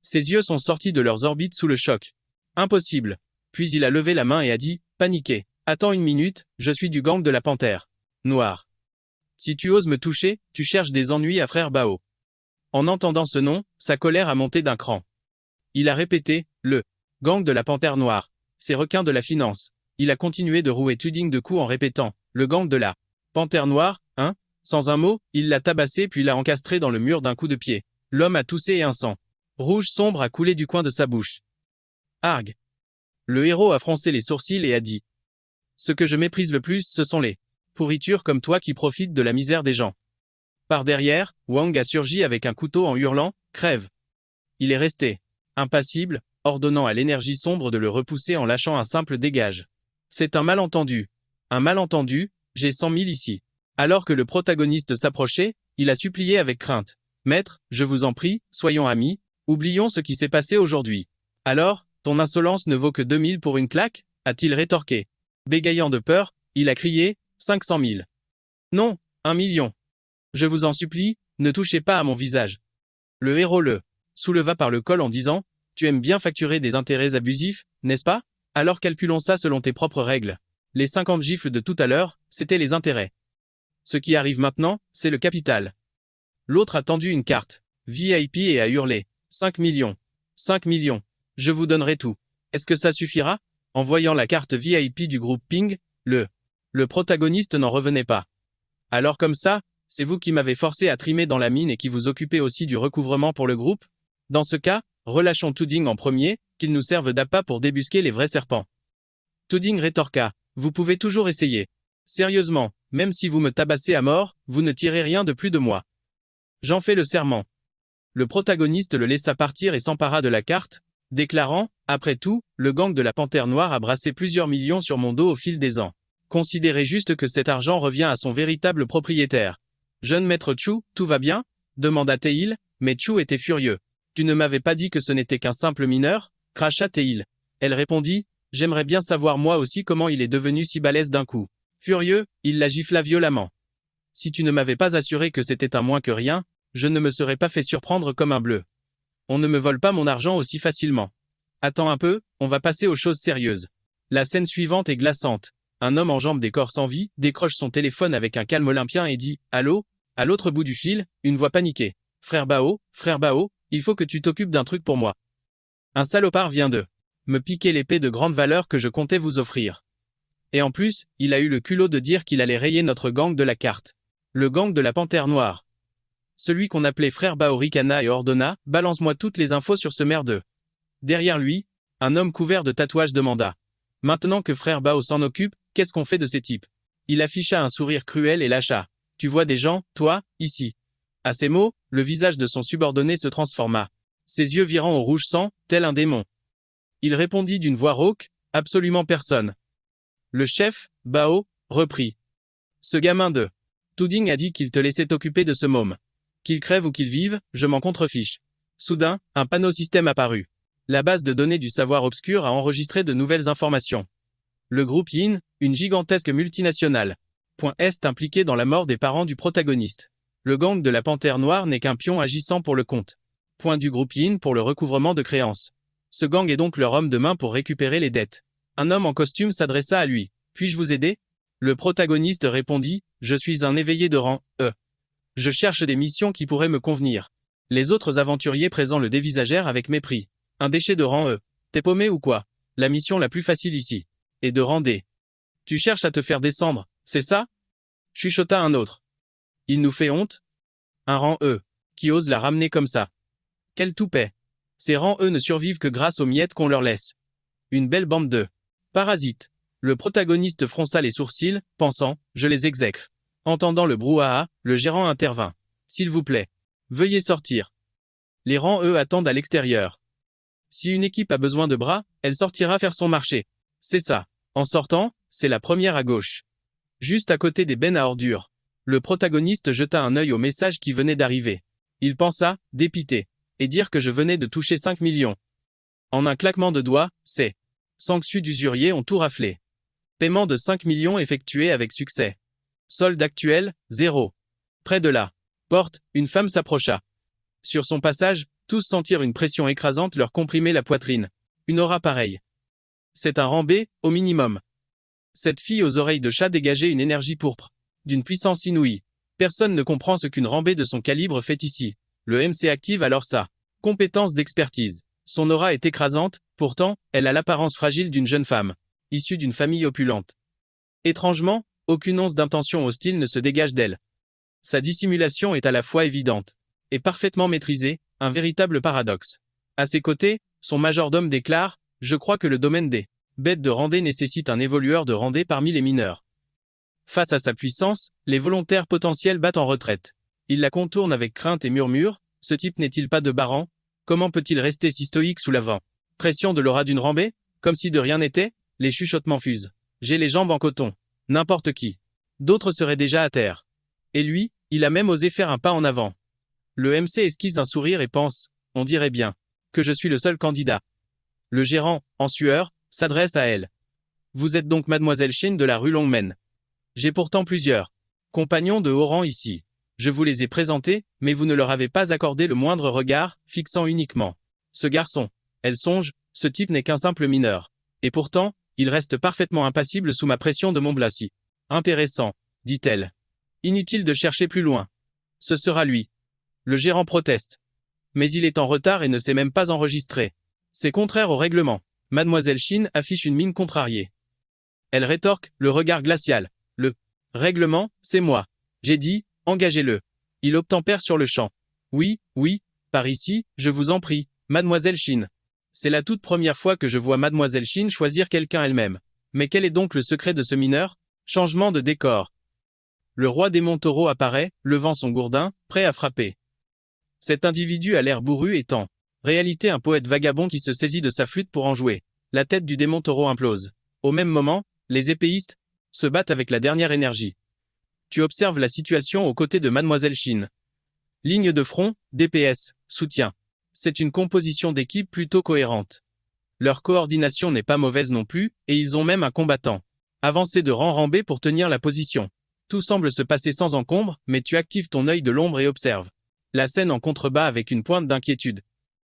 Ses yeux sont sortis de leurs orbites sous le choc. Impossible. Puis il a levé la main et a dit, paniqué. Attends une minute, je suis du gang de la Panthère Noire. Si tu oses me toucher, tu cherches des ennuis à frère Bao. En entendant ce nom, sa colère a monté d'un cran. Il a répété, le gang de la Panthère Noire. Ces requins de la finance. Il a continué de rouer Tuding de coups en répétant, le gang de la Panthère Noire, hein? Sans un mot, il l'a tabassé puis l'a encastré dans le mur d'un coup de pied. L'homme a toussé et un sang rouge sombre a coulé du coin de sa bouche. Arg. Le héros a froncé les sourcils et a dit. Ce que je méprise le plus, ce sont les pourritures comme toi qui profitent de la misère des gens. Par derrière, Wang a surgi avec un couteau en hurlant, crève. Il est resté impassible, ordonnant à l'énergie sombre de le repousser en lâchant un simple dégage. C'est un malentendu. Un malentendu, j'ai 100 000 ici. Alors que le protagoniste s'approchait, il a supplié avec crainte. Maître, je vous en prie, soyons amis, oublions ce qui s'est passé aujourd'hui. Alors, ton insolence ne vaut que 2000 pour une claque? a-t-il rétorqué. Bégayant de peur, il a crié, 500 000. Non, 1 million. Je vous en supplie, ne touchez pas à mon visage. Le héros le souleva par le col en disant, tu aimes bien facturer des intérêts abusifs, n'est-ce pas? Alors calculons ça selon tes propres règles. Les 50 gifles de tout à l'heure, c'était les intérêts. Ce qui arrive maintenant, c'est le capital. L'autre a tendu une carte VIP et a hurlé, 5 millions. 5 millions. Je vous donnerai tout. Est-ce que ça suffira? En voyant la carte VIP du groupe Ping, le protagoniste n'en revenait pas. Alors comme ça, c'est vous qui m'avez forcé à trimer dans la mine et qui vous occupez aussi du recouvrement pour le groupe? Dans ce cas, relâchons Tuding en premier, qu'il nous serve d'appât pour débusquer les vrais serpents. Tuding rétorqua, vous pouvez toujours essayer. Sérieusement, même si vous me tabassez à mort, vous ne tirez rien de plus de moi. J'en fais le serment. Le protagoniste le laissa partir et s'empara de la carte, déclarant, après tout, le gang de la Panthère Noire a brassé plusieurs millions sur mon dos au fil des ans. Considérez juste que cet argent revient à son véritable propriétaire. Jeune maître Chu, tout va bien? Demanda Tail, mais Chu était furieux. Tu ne m'avais pas dit que ce n'était qu'un simple mineur? Cracha Tail. Elle répondit, j'aimerais bien savoir moi aussi comment il est devenu si balèze d'un coup. Furieux, il la gifla violemment. Si tu ne m'avais pas assuré que c'était un moins que rien, je ne me serais pas fait surprendre comme un bleu. On ne me vole pas mon argent aussi facilement. Attends un peu, on va passer aux choses sérieuses. La scène suivante est glaçante. Un homme en jambes d'écorce sans vie décroche son téléphone avec un calme olympien et dit « Allô ?» À l'autre bout du fil, une voix paniquée. « Frère Bao, il faut que tu t'occupes d'un truc pour moi. Un salopard vient de me piquer l'épée de grande valeur que je comptais vous offrir. Et en plus, il a eu le culot de dire qu'il allait rayer notre gang de la carte. Le gang de la Panthère Noire. Celui qu'on appelait frère Bao ricana et ordonna, balance-moi toutes les infos sur ce merdeux. » Derrière lui, un homme couvert de tatouages demanda. Maintenant que frère Bao s'en occupe, qu'est-ce qu'on fait de ces types? Il afficha un sourire cruel et lâcha. Tu vois des gens, toi, ici. À ces mots, le visage de son subordonné se transforma. Ses yeux virant au rouge sang, tel un démon. Il répondit d'une voix rauque, absolument personne. Le chef, Bao, reprit. Ce gamin de Tuding a dit qu'il te laissait t'occuper de ce môme. Qu'il crève ou qu'il vive, je m'en contrefiche. Soudain, un panneau système apparut. La base de données du savoir obscur a enregistré de nouvelles informations. Le groupe Yin, une gigantesque multinationale. Est impliqué dans la mort des parents du protagoniste. Le gang de la Panthère Noire n'est qu'un pion agissant pour le compte. Du groupe Yin pour le recouvrement de créances. Ce gang est donc leur homme de main pour récupérer les dettes. Un homme en costume s'adressa à lui. Puis-je vous aider? Le protagoniste répondit, je suis un éveillé de rang E. Je cherche des missions qui pourraient me convenir. Les autres aventuriers présents le dévisagèrent avec mépris. Un déchet de rang E. T'es paumé ou quoi? La mission la plus facile ici. Et de rang D. Tu cherches à te faire descendre, c'est ça? Chuchota un autre. Il nous fait honte? Un rang E. Qui ose la ramener comme ça? Quel toupet. Ces rangs E ne survivent que grâce aux miettes qu'on leur laisse. Une belle bande de parasites. Le protagoniste fronça les sourcils, pensant, je les exècre. Entendant le brouhaha, le gérant intervint. S'il vous plaît. Veuillez sortir. Les rangs E attendent à l'extérieur. Si une équipe a besoin de bras, elle sortira faire son marché. C'est ça. En sortant, c'est la première à gauche. Juste à côté des bennes à ordures. Le protagoniste jeta un œil au message qui venait d'arriver. Il pensa, dépité, et dire que je venais de toucher 5 millions. En un claquement de doigts, ces sanctus d'usuriers ont tout raflé. Paiement de 5 millions effectué avec succès. Solde actuel, 0. Près de la porte, une femme s'approcha. Sur son passage, tous sentirent une pression écrasante leur comprimer la poitrine. Une aura pareille. C'est un rang B, au minimum. Cette fille aux oreilles de chat dégageait une énergie pourpre. D'une puissance inouïe. Personne ne comprend ce qu'une rambée de son calibre fait ici. Le MC active alors sa compétence d'expertise. Son aura est écrasante, pourtant, elle a l'apparence fragile d'une jeune femme, issue d'une famille opulente. Étrangement, aucune once d'intention hostile ne se dégage d'elle. Sa dissimulation est à la fois évidente et parfaitement maîtrisée, un véritable paradoxe. À ses côtés, son majordome déclare « Je crois que le domaine des bêtes de randée nécessite un évolueur de randée parmi les mineurs. » Face à sa puissance, les volontaires potentiels battent en retraite. Il la contourne avec crainte et murmure « Ce type n'est-il pas de Baran? Comment peut-il rester si stoïque sous la vent? Pression de l'aura d'une rambée? Comme si de rien n'était? Les chuchotements fusent. J'ai les jambes en coton. N'importe qui. D'autres seraient déjà à terre. Et lui, il a même osé faire un pas en avant. Le MC esquisse un sourire et pense, on dirait bien, que je suis le seul candidat. Le gérant, en sueur, s'adresse à elle. Vous êtes donc mademoiselle Shin de la rue Longmen. J'ai pourtant plusieurs compagnons de haut rang ici. Je vous les ai présentés, mais vous ne leur avez pas accordé le moindre regard, fixant uniquement ce garçon. Elle songe, ce type n'est qu'un simple mineur. Et pourtant, il reste parfaitement impassible sous ma pression de mon Blassie. Intéressant, dit-elle. Inutile de chercher plus loin. Ce sera lui. Le gérant proteste. Mais il est en retard et ne s'est même pas enregistré. C'est contraire au règlement. Mademoiselle Shin affiche une mine contrariée. Elle rétorque, le regard glacial. Le règlement, c'est moi. J'ai dit, engagez-le. Il obtempère sur le champ. Oui, oui, par ici, je vous en prie, mademoiselle Shin. C'est la toute première fois que je vois mademoiselle Shin choisir quelqu'un elle-même. Mais quel est donc le secret de ce mineur? Changement de décor. Le roi des Montaureaux apparaît, levant son gourdin, prêt à frapper. Cet individu a l'air bourru et tend. Réalité un poète vagabond qui se saisit de sa flûte pour en jouer. La tête du démon taureau implose. Au même moment, les épéistes se battent avec la dernière énergie. Tu observes la situation aux côtés de mademoiselle Shin. Ligne de front, DPS, soutien. C'est une composition d'équipe plutôt cohérente. Leur coordination n'est pas mauvaise non plus, et ils ont même un combattant. Avancé de rang rambé pour tenir la position. Tout semble se passer sans encombre, mais tu actives ton œil de l'ombre et observes la scène en contrebas avec une pointe d'inquiétude.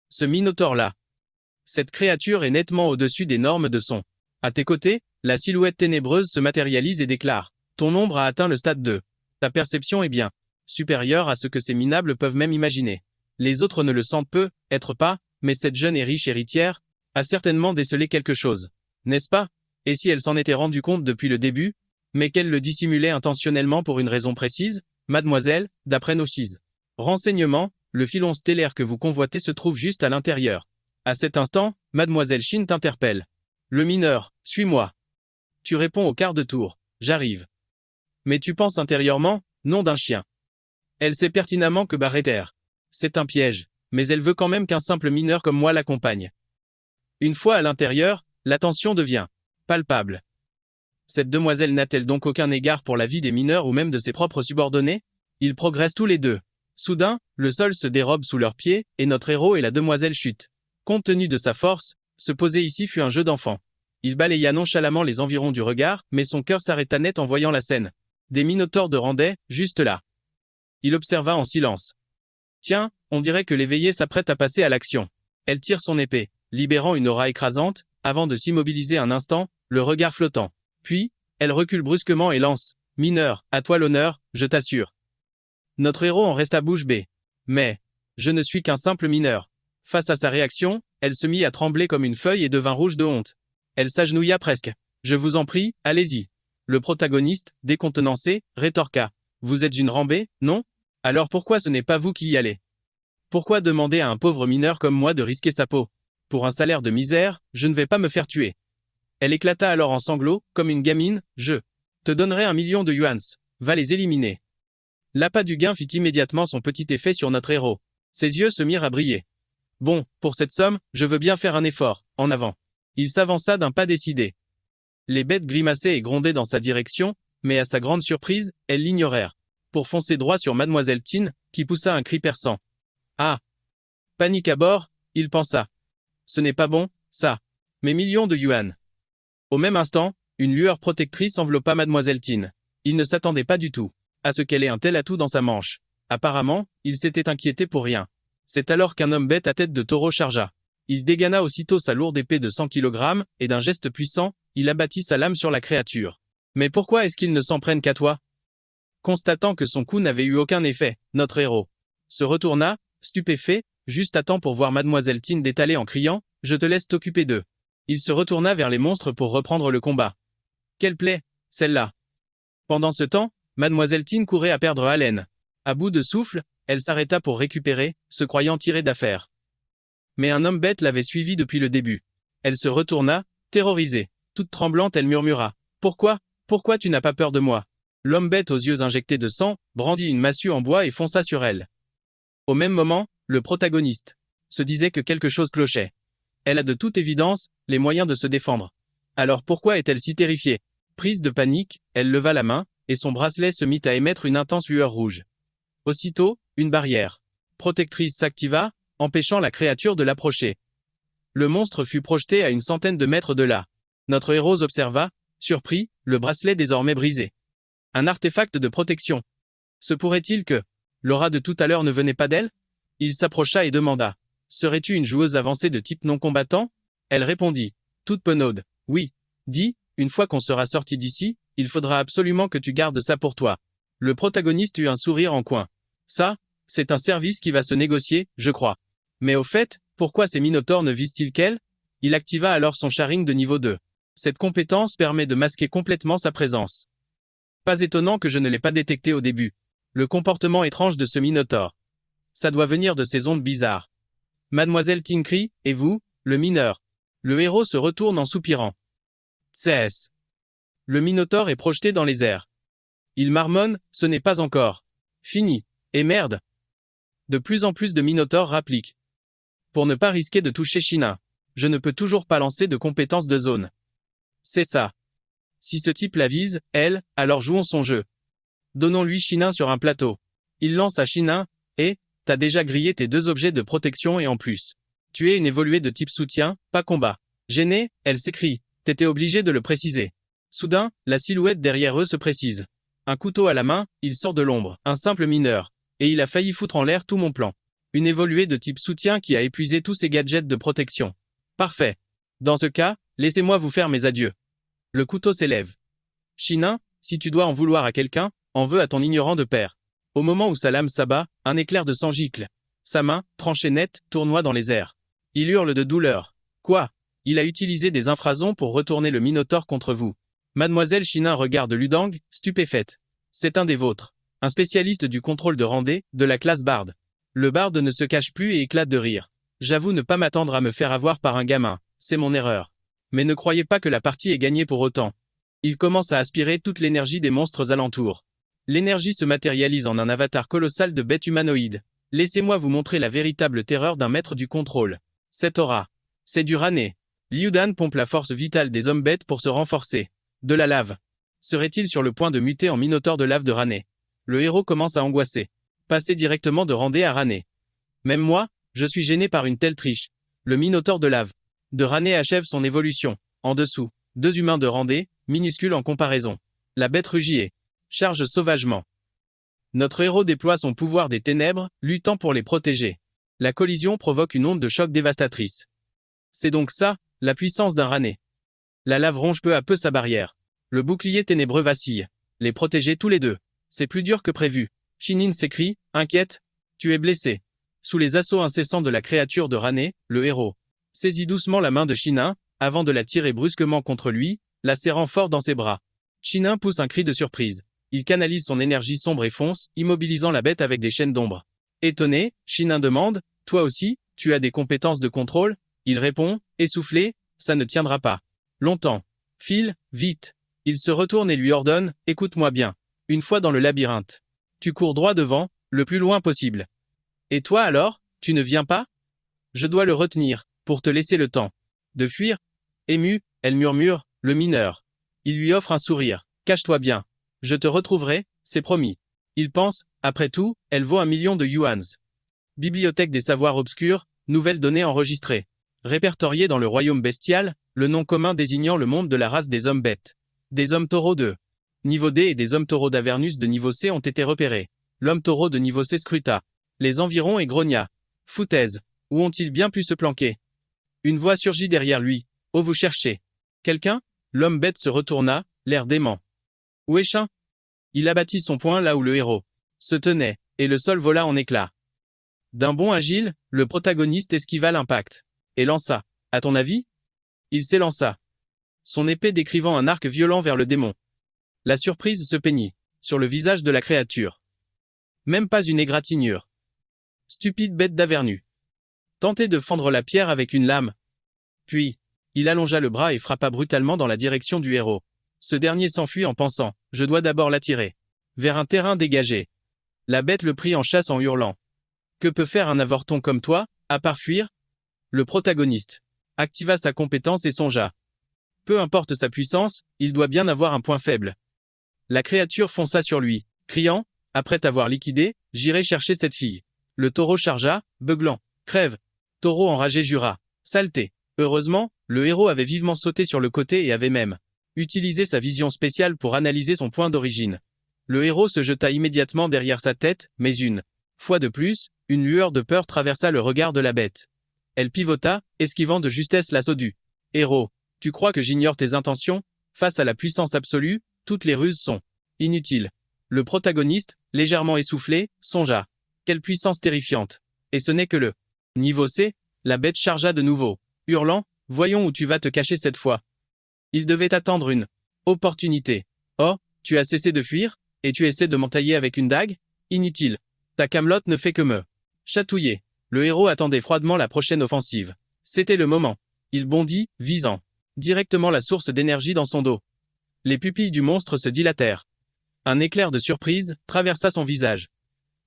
Ce minotaure-là. Cette créature est nettement au-dessus des normes de son. À tes côtés, la silhouette ténébreuse se matérialise et déclare. Ton ombre a atteint le stade 2. Ta perception est bien supérieure à ce que ces minables peuvent même imaginer. Les autres ne le sentent peut-être pas, mais cette jeune et riche héritière a certainement décelé quelque chose. N'est-ce pas? Et si elle s'en était rendue compte depuis le début, mais qu'elle le dissimulait intentionnellement pour une raison précise, mademoiselle, d'après nos chises. Renseignement, le filon stellaire que vous convoitez se trouve juste à l'intérieur. À cet instant, mademoiselle Shin t'interpelle. Le mineur, suis-moi. Tu réponds au quart de tour. J'arrive. Mais tu penses intérieurement, nom d'un chien. Elle sait pertinemment que Barreter. C'est un piège, mais elle veut quand même qu'un simple mineur comme moi l'accompagne. Une fois à l'intérieur, la tension devient palpable. Cette demoiselle n'a-t-elle donc aucun égard pour la vie des mineurs ou même de ses propres subordonnés? Ils progressent tous les deux. Soudain, le sol se dérobe sous leurs pieds, et notre héros et la demoiselle chutent. Compte tenu de sa force, se poser ici fut un jeu d'enfant. Il balaya nonchalamment les environs du regard, mais son cœur s'arrêta net en voyant la scène. Des minotaures de Randais, juste là. Il observa en silence. Tiens, on dirait que l'éveillé s'apprête à passer à l'action. Elle tire son épée, libérant une aura écrasante, avant de s'immobiliser un instant, le regard flottant. Puis, elle recule brusquement et lance. Mineur, à toi l'honneur, je t'assure. Notre héros en resta bouche bée. Mais, je ne suis qu'un simple mineur. Face à sa réaction, elle se mit à trembler comme une feuille et devint rouge de honte. Elle s'agenouilla presque. Je vous en prie, allez-y. Le protagoniste, décontenancé, rétorqua. Vous êtes une rambée, non? Alors pourquoi ce n'est pas vous qui y allez? Pourquoi demander à un pauvre mineur comme moi de risquer sa peau? Pour un salaire de misère, je ne vais pas me faire tuer. Elle éclata alors en sanglots, comme une gamine, je te donnerai 1 million de yuans. Va les éliminer. L'appât du gain fit immédiatement son petit effet sur notre héros. Ses yeux se mirent à briller. Bon, pour cette somme, je veux bien faire un effort, en avant. Il s'avança d'un pas décidé. Les bêtes grimaçaient et grondaient dans sa direction, mais à sa grande surprise, elles l'ignorèrent. Pour foncer droit sur mademoiselle Tin, qui poussa un cri perçant. Ah! Panique à bord, il pensa. Ce n'est pas bon, ça. Mes millions de yuan. Au même instant, une lueur protectrice enveloppa mademoiselle Tin. Il ne s'attendait pas du tout à ce qu'elle ait un tel atout dans sa manche. Apparemment, il s'était inquiété pour rien. C'est alors qu'un homme bête à tête de taureau chargea. Il dégaina aussitôt sa lourde épée de 100 kg, et d'un geste puissant, il abattit sa lame sur la créature. Mais pourquoi est-ce qu'il ne s'en prenne qu'à toi? Constatant que son coup n'avait eu aucun effet, notre héros se retourna, stupéfait, juste à temps pour voir mademoiselle Tin détaler en criant « Je te laisse t'occuper d'eux ». Il se retourna vers les monstres pour reprendre le combat. Quelle plaie, celle-là! Pendant ce temps, mademoiselle Tin courait à perdre haleine. À bout de souffle, elle s'arrêta pour récupérer, se croyant tirée d'affaire. Mais un homme bête l'avait suivie depuis le début. Elle se retourna, terrorisée. Toute tremblante, elle murmura. « Pourquoi tu n'as pas peur de moi ?» L'homme bête aux yeux injectés de sang, brandit une massue en bois et fonça sur elle. Au même moment, le protagoniste se disait que quelque chose clochait. Elle a de toute évidence les moyens de se défendre. Alors pourquoi est-elle si terrifiée? Prise de panique, elle leva la main, et son bracelet se mit à émettre une intense lueur rouge. Aussitôt, une barrière protectrice s'activa, empêchant la créature de l'approcher. Le monstre fut projeté à une centaine de mètres de là. Notre héros observa, surpris, le bracelet désormais brisé. Un artefact de protection. Se pourrait-il que l'aura de tout à l'heure ne venait pas d'elle? Il s'approcha et demanda. Serais-tu une joueuse avancée de type non combattant? Elle répondit. Toute penaude. Oui. Dis, une fois qu'on sera sorti d'ici, il faudra absolument que tu gardes ça pour toi. Le protagoniste eut un sourire en coin. Ça, c'est un service qui va se négocier, je crois. Mais au fait, pourquoi ces minotaures ne visent-ils qu'elle? Il activa alors son charing de niveau 2. Cette compétence permet de masquer complètement sa présence. Pas étonnant que je ne l'ai pas détecté au début. Le comportement étrange de ce minotaure. Ça doit venir de ces ondes bizarres. Mademoiselle Tinkry, et vous, le mineur? Le héros se retourne en soupirant. Cesse. Le minotaure est projeté dans les airs. Il marmonne, ce n'est pas encore fini. Et merde. De plus en plus de minotaures rappliquent. Pour ne pas risquer de toucher China, je ne peux toujours pas lancer de compétences de zone. C'est ça. Si ce type la vise, elle, alors jouons son jeu. Donnons-lui Chinin sur un plateau. Il lance à Chinin, et, t'as déjà grillé tes 2 objets de protection et en plus. Tu es une évoluée de type soutien, pas combat. Gênée, elle s'écrie. T'étais obligé de le préciser. Soudain, la silhouette derrière eux se précise. Un couteau à la main, il sort de l'ombre. Un simple mineur. Et il a failli foutre en l'air tout mon plan. Une évoluée de type soutien qui a épuisé tous ses gadgets de protection. Parfait. Dans ce cas, laissez-moi vous faire mes adieux. Le couteau s'élève. Chinin, si tu dois en vouloir à quelqu'un, en veux à ton ignorant de père. Au moment où sa lame s'abat, un éclair de sang gicle. Sa main, tranchée nette, tournoie dans les airs. Il hurle de douleur. Quoi? Il a utilisé des infrasons pour retourner le minotaure contre vous. Mademoiselle Chinin regarde Ludang, stupéfaite. C'est un des vôtres. Un spécialiste du contrôle de rendez, de la classe barde. Le barde ne se cache plus et éclate de rire. J'avoue ne pas m'attendre à me faire avoir par un gamin. C'est mon erreur. Mais ne croyez pas que la partie est gagnée pour autant. Il commence à aspirer toute l'énergie des monstres alentours. L'énergie se matérialise en un avatar colossal de bête humanoïde. Laissez-moi vous montrer la véritable terreur d'un maître du contrôle. Cette aura. C'est du Rané. Liudan pompe la force vitale des hommes bêtes pour se renforcer. De la lave. Serait-il sur le point de muter en minotaure de lave de Rané? Le héros commence à angoisser. Passer directement de Randé à Rané. Même moi, je suis gêné par une telle triche. Le minotaure de lave. De Rané achève son évolution. En dessous, 2 humains de Randé, minuscules en comparaison. La bête rugit et charge sauvagement. Notre héros déploie son pouvoir des ténèbres, luttant pour les protéger. La collision provoque une onde de choc dévastatrice. C'est donc ça, la puissance d'un Rané. La lave ronge peu à peu sa barrière. Le bouclier ténébreux vacille. Les protéger tous les deux. C'est plus dur que prévu. Chinin s'écrie, inquiète. Tu es blessé. Sous les assauts incessants de la créature de Rané, le héros saisit doucement la main de Chinin, avant de la tirer brusquement contre lui, la serrant fort dans ses bras. Chinin pousse un cri de surprise. Il canalise son énergie sombre et fonce, immobilisant la bête avec des chaînes d'ombre. Étonné, Chinin demande, toi aussi, tu as des compétences de contrôle? Il répond, essoufflé, ça ne tiendra pas longtemps. File, vite. Il se retourne et lui ordonne, écoute-moi bien. Une fois dans le labyrinthe. Tu cours droit devant, le plus loin possible. Et toi alors, tu ne viens pas? Je dois le retenir, pour te laisser le temps de fuir. Émue, elle murmure, le mineur. Il lui offre un sourire. Cache-toi bien. Je te retrouverai, c'est promis. Il pense, après tout, elle vaut 1 million de yuans. Bibliothèque des savoirs obscurs, nouvelles données enregistrées. Répertoriées dans le royaume bestial, le nom commun désignant le monde de la race des hommes bêtes. Des hommes taureaux de niveau D et des hommes taureaux d'Avernus de niveau C ont été repérés. L'homme taureau de niveau C scruta les environs et grogna. Foutaise. Où ont-ils bien pu se planquer? Une voix surgit derrière lui. Oh, vous cherchez quelqu'un? L'homme bête se retourna, l'air dément. Où est Chin? Il abattit son poing là où le héros se tenait, et le sol vola en éclats. D'un bond agile, le protagoniste esquiva l'impact. Et lança. À ton avis? Il s'élança. Son épée décrivant un arc violent vers le démon. La surprise se peignit sur le visage de la créature. Même pas une égratignure. Stupide bête d'Avernu. Tenter de fendre la pierre avec une lame. Puis, il allongea le bras et frappa brutalement dans la direction du héros. Ce dernier s'enfuit en pensant, je dois d'abord l'attirer vers un terrain dégagé. La bête le prit en chasse en hurlant. Que peut faire un avorton comme toi, à part fuir? Le protagoniste activa sa compétence et songea. Peu importe sa puissance, il doit bien avoir un point faible. La créature fonça sur lui, criant, après t'avoir liquidé, j'irai chercher cette fille. Le taureau chargea, beuglant. Crève. Taureau enragé jura. Saleté. Heureusement, le héros avait vivement sauté sur le côté et avait même utilisé sa vision spéciale pour analyser son point d'origine. Le héros se jeta immédiatement derrière sa tête, mais une fois de plus, une lueur de peur traversa le regard de la bête. Elle pivota, esquivant de justesse l'assaut du héros. Tu crois que j'ignore tes intentions? Face à la puissance absolue, toutes les ruses sont inutiles. Le protagoniste, légèrement essoufflé, songea. Quelle puissance terrifiante. Et ce n'est que le niveau C, la bête chargea de nouveau, hurlant, voyons où tu vas te cacher cette fois. Il devait attendre une opportunité. Oh, tu as cessé de fuir, et tu essaies de m'entailler avec une dague? Inutile. Ta camelote ne fait que me chatouiller. Le héros attendait froidement la prochaine offensive. C'était le moment. Il bondit, visant directement la source d'énergie dans son dos. Les pupilles du monstre se dilatèrent. Un éclair de surprise traversa son visage.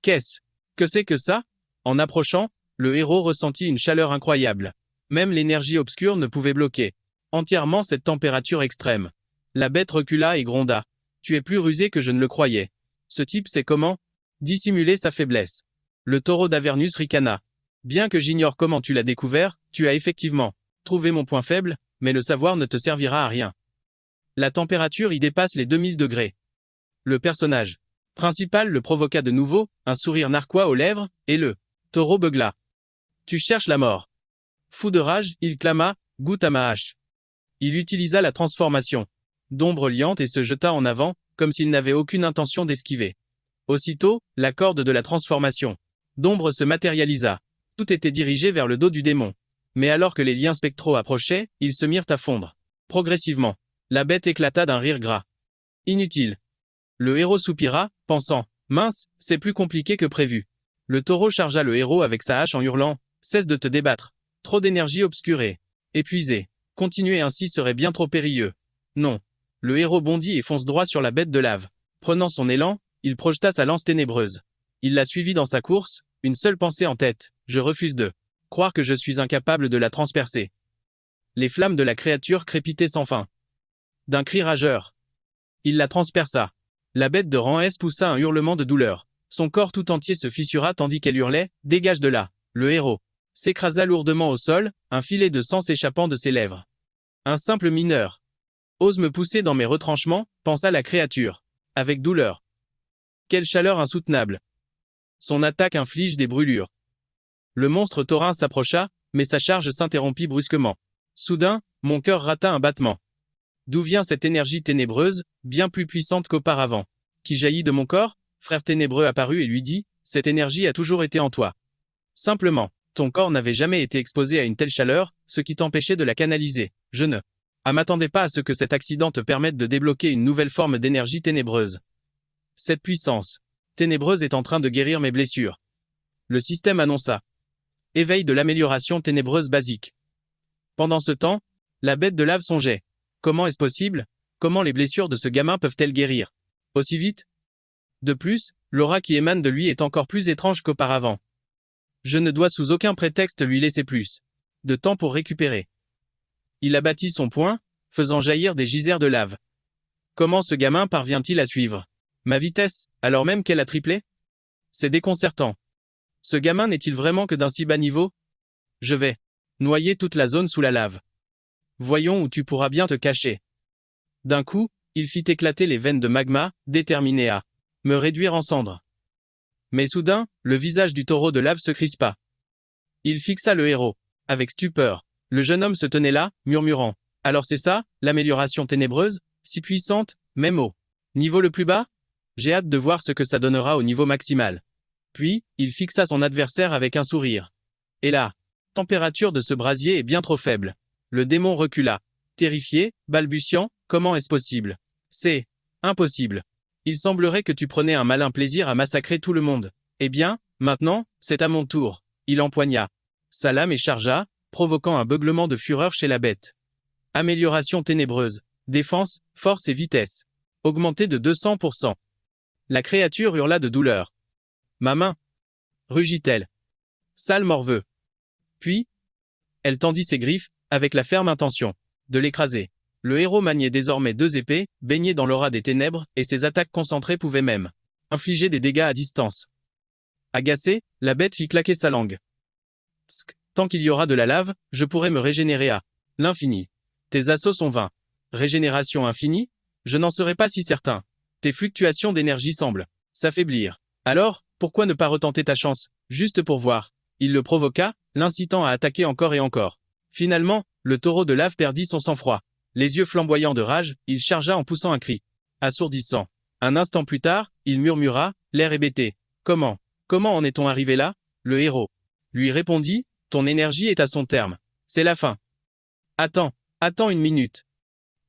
Qu'est-ce que c'est que ça? En approchant, le héros ressentit une chaleur incroyable. Même l'énergie obscure ne pouvait bloquer entièrement cette température extrême. La bête recula et gronda. Tu es plus rusé que je ne le croyais. Ce type sait comment dissimuler sa faiblesse. Le taureau d'Avernus ricana. Bien que j'ignore comment tu l'as découvert, tu as effectivement trouvé mon point faible, mais le savoir ne te servira à rien. La température y dépasse les 2000 degrés. Le personnage principal le provoqua de nouveau, un sourire narquois aux lèvres, et le taureau beugla. Tu cherches la mort. Fou de rage, il clama, goûte à ma hache. Il utilisa la transformation d'ombre liante et se jeta en avant, comme s'il n'avait aucune intention d'esquiver. Aussitôt, la corde de la transformation d'ombre se matérialisa. Tout était dirigé vers le dos du démon. Mais alors que les liens spectraux approchaient, ils se mirent à fondre. Progressivement, la bête éclata d'un rire gras. Inutile. Le héros soupira, pensant, mince, c'est plus compliqué que prévu. Le taureau chargea le héros avec sa hache en hurlant, cesse de te débattre. Trop d'énergie obscurée. Épuisé. Continuer ainsi serait bien trop périlleux. Non. Le héros bondit et fonce droit sur la bête de lave. Prenant son élan, il projeta sa lance ténébreuse. Il la suivit dans sa course, une seule pensée en tête, je refuse de croire que je suis incapable de la transpercer. Les flammes de la créature crépitaient sans fin. D'un cri rageur, il la transperça. La bête de rang S poussa un hurlement de douleur. Son corps tout entier se fissura tandis qu'elle hurlait, dégage de là. Le héros s'écrasa lourdement au sol, un filet de sang s'échappant de ses lèvres. Un simple mineur. Ose me pousser dans mes retranchements, pensa la créature. Avec douleur. Quelle chaleur insoutenable. Son attaque inflige des brûlures. Le monstre taurin s'approcha, mais sa charge s'interrompit brusquement. Soudain, mon cœur rata un battement. D'où vient cette énergie ténébreuse, bien plus puissante qu'auparavant, qui jaillit de mon corps? Frère ténébreux apparut et lui dit, cette énergie a toujours été en toi. Simplement, ton corps n'avait jamais été exposé à une telle chaleur, ce qui t'empêchait de la canaliser. Je ne m'attendais pas à ce que cet accident te permette de débloquer une nouvelle forme d'énergie ténébreuse. Cette puissance ténébreuse est en train de guérir mes blessures. Le système annonça. Éveil de l'amélioration ténébreuse basique. Pendant ce temps, la bête de lave songeait. Comment est-ce possible? Comment les blessures de ce gamin peuvent-elles guérir aussi vite? De plus, l'aura qui émane de lui est encore plus étrange qu'auparavant. Je ne dois sous aucun prétexte lui laisser plus de temps pour récupérer. Il abattit son poing, faisant jaillir des geysers de lave. Comment ce gamin parvient-il à suivre ma vitesse, alors même qu'elle a triplé? C'est déconcertant. Ce gamin n'est-il vraiment que d'un si bas niveau? Je vais noyer toute la zone sous la lave. Voyons où tu pourras bien te cacher. D'un coup, il fit éclater les veines de magma, déterminé à me réduire en cendres. Mais soudain, le visage du taureau de lave se crispa. Il fixa le héros. Avec stupeur, le jeune homme se tenait là, murmurant. Alors c'est ça, l'amélioration ténébreuse, si puissante, même au niveau le plus bas? J'ai hâte de voir ce que ça donnera au niveau maximal. Puis, il fixa son adversaire avec un sourire. Et la température de ce brasier est bien trop faible. Le démon recula. Terrifié, balbutiant, comment est-ce possible? C'est impossible. Il semblerait que tu prenais un malin plaisir à massacrer tout le monde. Eh bien, maintenant, c'est à mon tour. Il empoigna sa lame et chargea, provoquant un beuglement de fureur chez la bête. Amélioration ténébreuse. Défense, force et vitesse. Augmentée de 200%. La créature hurla de douleur. Ma main, rugit-elle. Sale morveux. Puis, elle tendit ses griffes, avec la ferme intention de l'écraser. Le héros maniait désormais 2 épées, baignées dans l'aura des ténèbres, et ses attaques concentrées pouvaient même infliger des dégâts à distance. Agacée, la bête fit claquer sa langue. Tsk, Tant qu'il y aura de la lave, je pourrai me régénérer à l'infini. Tes assauts sont vains. Régénération infinie? Je n'en serais pas si certain. Tes fluctuations d'énergie semblent s'affaiblir. Alors, pourquoi ne pas retenter ta chance, juste pour voir? Il le provoqua, l'incitant à attaquer encore et encore. Finalement, le taureau de lave perdit son sang-froid. Les yeux flamboyants de rage, il chargea en poussant un cri assourdissant. Un instant plus tard, il murmura, l'air hébété. Comment en est-on arrivé là? Le héros lui répondit, ton énergie est à son terme. C'est la fin. Attends une minute.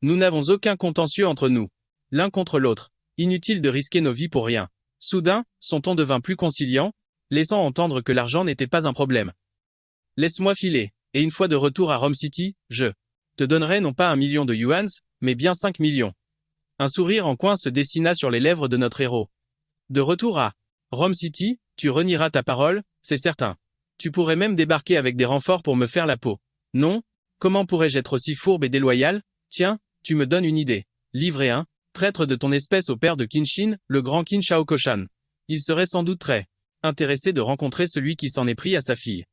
Nous n'avons aucun contentieux entre nous. L'un contre l'autre. Inutile de risquer nos vies pour rien. Soudain, son ton devint plus conciliant, laissant entendre que l'argent n'était pas un problème. Laisse-moi filer, et une fois de retour à Rome City, je te donnerai non pas 1 million de yuans, mais bien 5 millions. Un sourire en coin se dessina sur les lèvres de notre héros. De retour à Rome City, tu renieras ta parole, c'est certain. Tu pourrais même débarquer avec des renforts pour me faire la peau. Non? Comment pourrais-je être aussi fourbe et déloyal? Tiens, tu me donnes une idée. Livrer un traître de ton espèce au père de Kinshin, le grand Qin Shaokoshan. Il serait sans doute très intéressé de rencontrer celui qui s'en est pris à sa fille.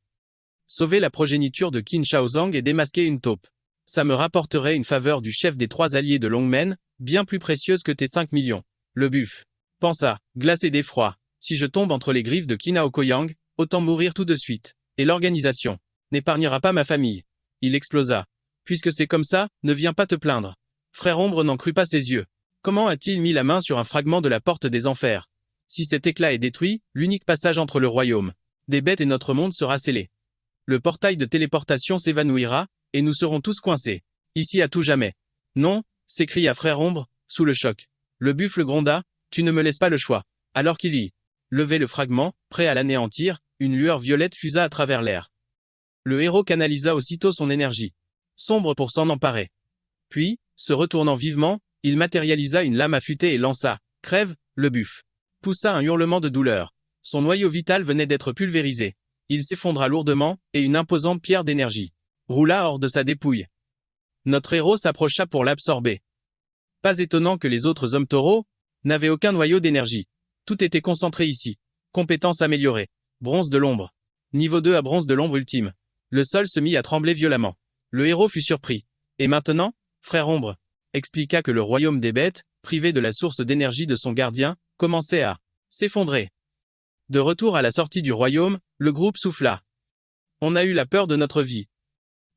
Sauver la progéniture de Qin Shaozang et démasquer une taupe. Ça me rapporterait une faveur du chef des 3 alliés de Longmen, bien plus précieuse que tes 5 millions. Le buff pensa, glacé d'effroi. Si je tombe entre les griffes de Qin Aokoyang, autant mourir tout de suite. Et l'organisation n'épargnera pas ma famille. Il explosa. Puisque c'est comme ça, ne viens pas te plaindre. Frère Ombre n'en crut pas ses yeux. Comment a-t-il mis la main sur un fragment de la porte des enfers? Si cet éclat est détruit, l'unique passage entre le royaume des bêtes et notre monde sera scellé. Le portail de téléportation s'évanouira, et nous serons tous coincés. Ici à tout jamais. Non, s'écria Frère Ombre, sous le choc. Le buffle gronda, tu ne me laisses pas le choix. Alors qu'il y levait le fragment, prêt à l'anéantir, une lueur violette fusa à travers l'air. Le héros canalisa aussitôt son énergie sombre pour s'en emparer. Puis, se retournant vivement, il matérialisa une lame affûtée et lança « Crève !» Le buffle poussa un hurlement de douleur. Son noyau vital venait d'être pulvérisé. Il s'effondra lourdement, et une imposante pierre d'énergie roula hors de sa dépouille. Notre héros s'approcha pour l'absorber. Pas étonnant que les autres hommes taureaux n'avaient aucun noyau d'énergie. Tout était concentré ici. Compétence améliorée. Bronze de l'ombre. Niveau 2 à bronze de l'ombre ultime. Le sol se mit à trembler violemment. Le héros fut surpris. Et maintenant, Frère Ombre expliqua que le royaume des bêtes, privé de la source d'énergie de son gardien, commençait à s'effondrer. De retour à la sortie du royaume, le groupe souffla. On a eu la peur de notre vie.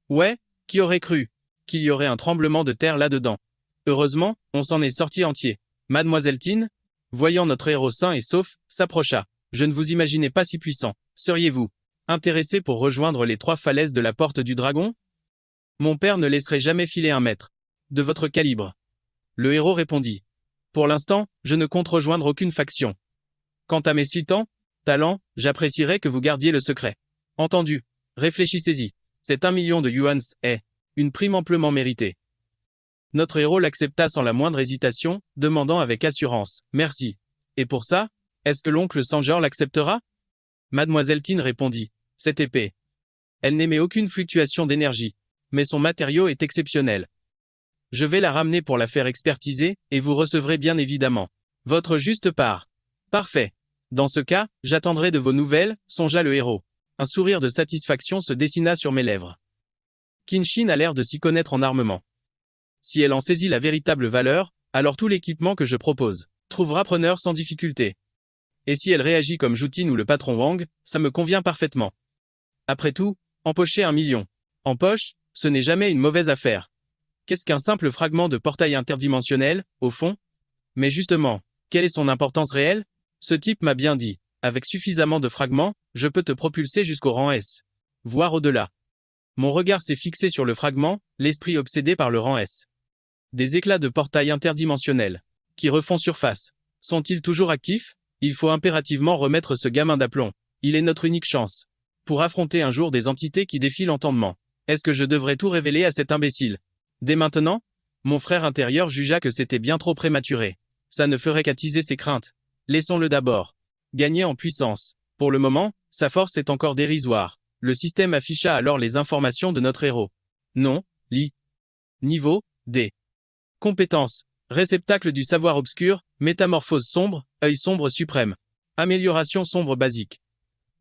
Ouais, qui aurait cru qu'il y aurait un tremblement de terre là-dedans? Heureusement, on s'en est sorti entier. Mademoiselle Tin, voyant notre héros sain et sauf, s'approcha. Je ne vous imaginais pas si puissant. Seriez-vous intéressé pour rejoindre les 3 falaises de la porte du dragon? Mon père ne laisserait jamais filer un maître de votre calibre. Le héros répondit. Pour l'instant, je ne compte rejoindre aucune faction. Quant à mes 6 talents, j'apprécierais que vous gardiez le secret. Entendu. Réfléchissez-y. Cet 1 million de yuans est une prime amplement méritée. Notre héros l'accepta sans la moindre hésitation, demandant avec assurance. Merci. Et pour ça, est-ce que l'oncle Sanger l'acceptera? Mademoiselle Tin répondit. Cette épée. Elle n'émet aucune fluctuation d'énergie. Mais son matériau est exceptionnel. Je vais la ramener pour la faire expertiser, et vous recevrez bien évidemment votre juste part. Parfait. Dans ce cas, j'attendrai de vos nouvelles, songea le héros. Un sourire de satisfaction se dessina sur mes lèvres. Kinshin a l'air de s'y connaître en armement. Si elle en saisit la véritable valeur, alors tout l'équipement que je propose trouvera preneur sans difficulté. Et si elle réagit comme Jutin ou le patron Wang, ça me convient parfaitement. Après tout, empocher 1 million en poche, ce n'est jamais une mauvaise affaire. Qu'est-ce qu'un simple fragment de portail interdimensionnel, au fond? Mais justement, quelle est son importance réelle? Ce type m'a bien dit, avec suffisamment de fragments, je peux te propulser jusqu'au rang S. Voire au-delà. Mon regard s'est fixé sur le fragment, l'esprit obsédé par le rang S. Des éclats de portail interdimensionnel, qui refont surface. Sont-ils toujours actifs? Il faut impérativement remettre ce gamin d'aplomb. Il est notre unique chance. Pour affronter un jour des entités qui défient l'entendement. Est-ce que je devrais tout révéler à cet imbécile? Dès maintenant? Mon frère intérieur jugea que c'était bien trop prématuré. Ça ne ferait qu'attiser ses craintes. Laissons-le d'abord gagner en puissance. Pour le moment, sa force est encore dérisoire. Le système afficha alors les informations de notre héros. Nom, niveau, D. Compétences. Réceptacle du savoir obscur, métamorphose sombre, œil sombre suprême. Amélioration sombre basique.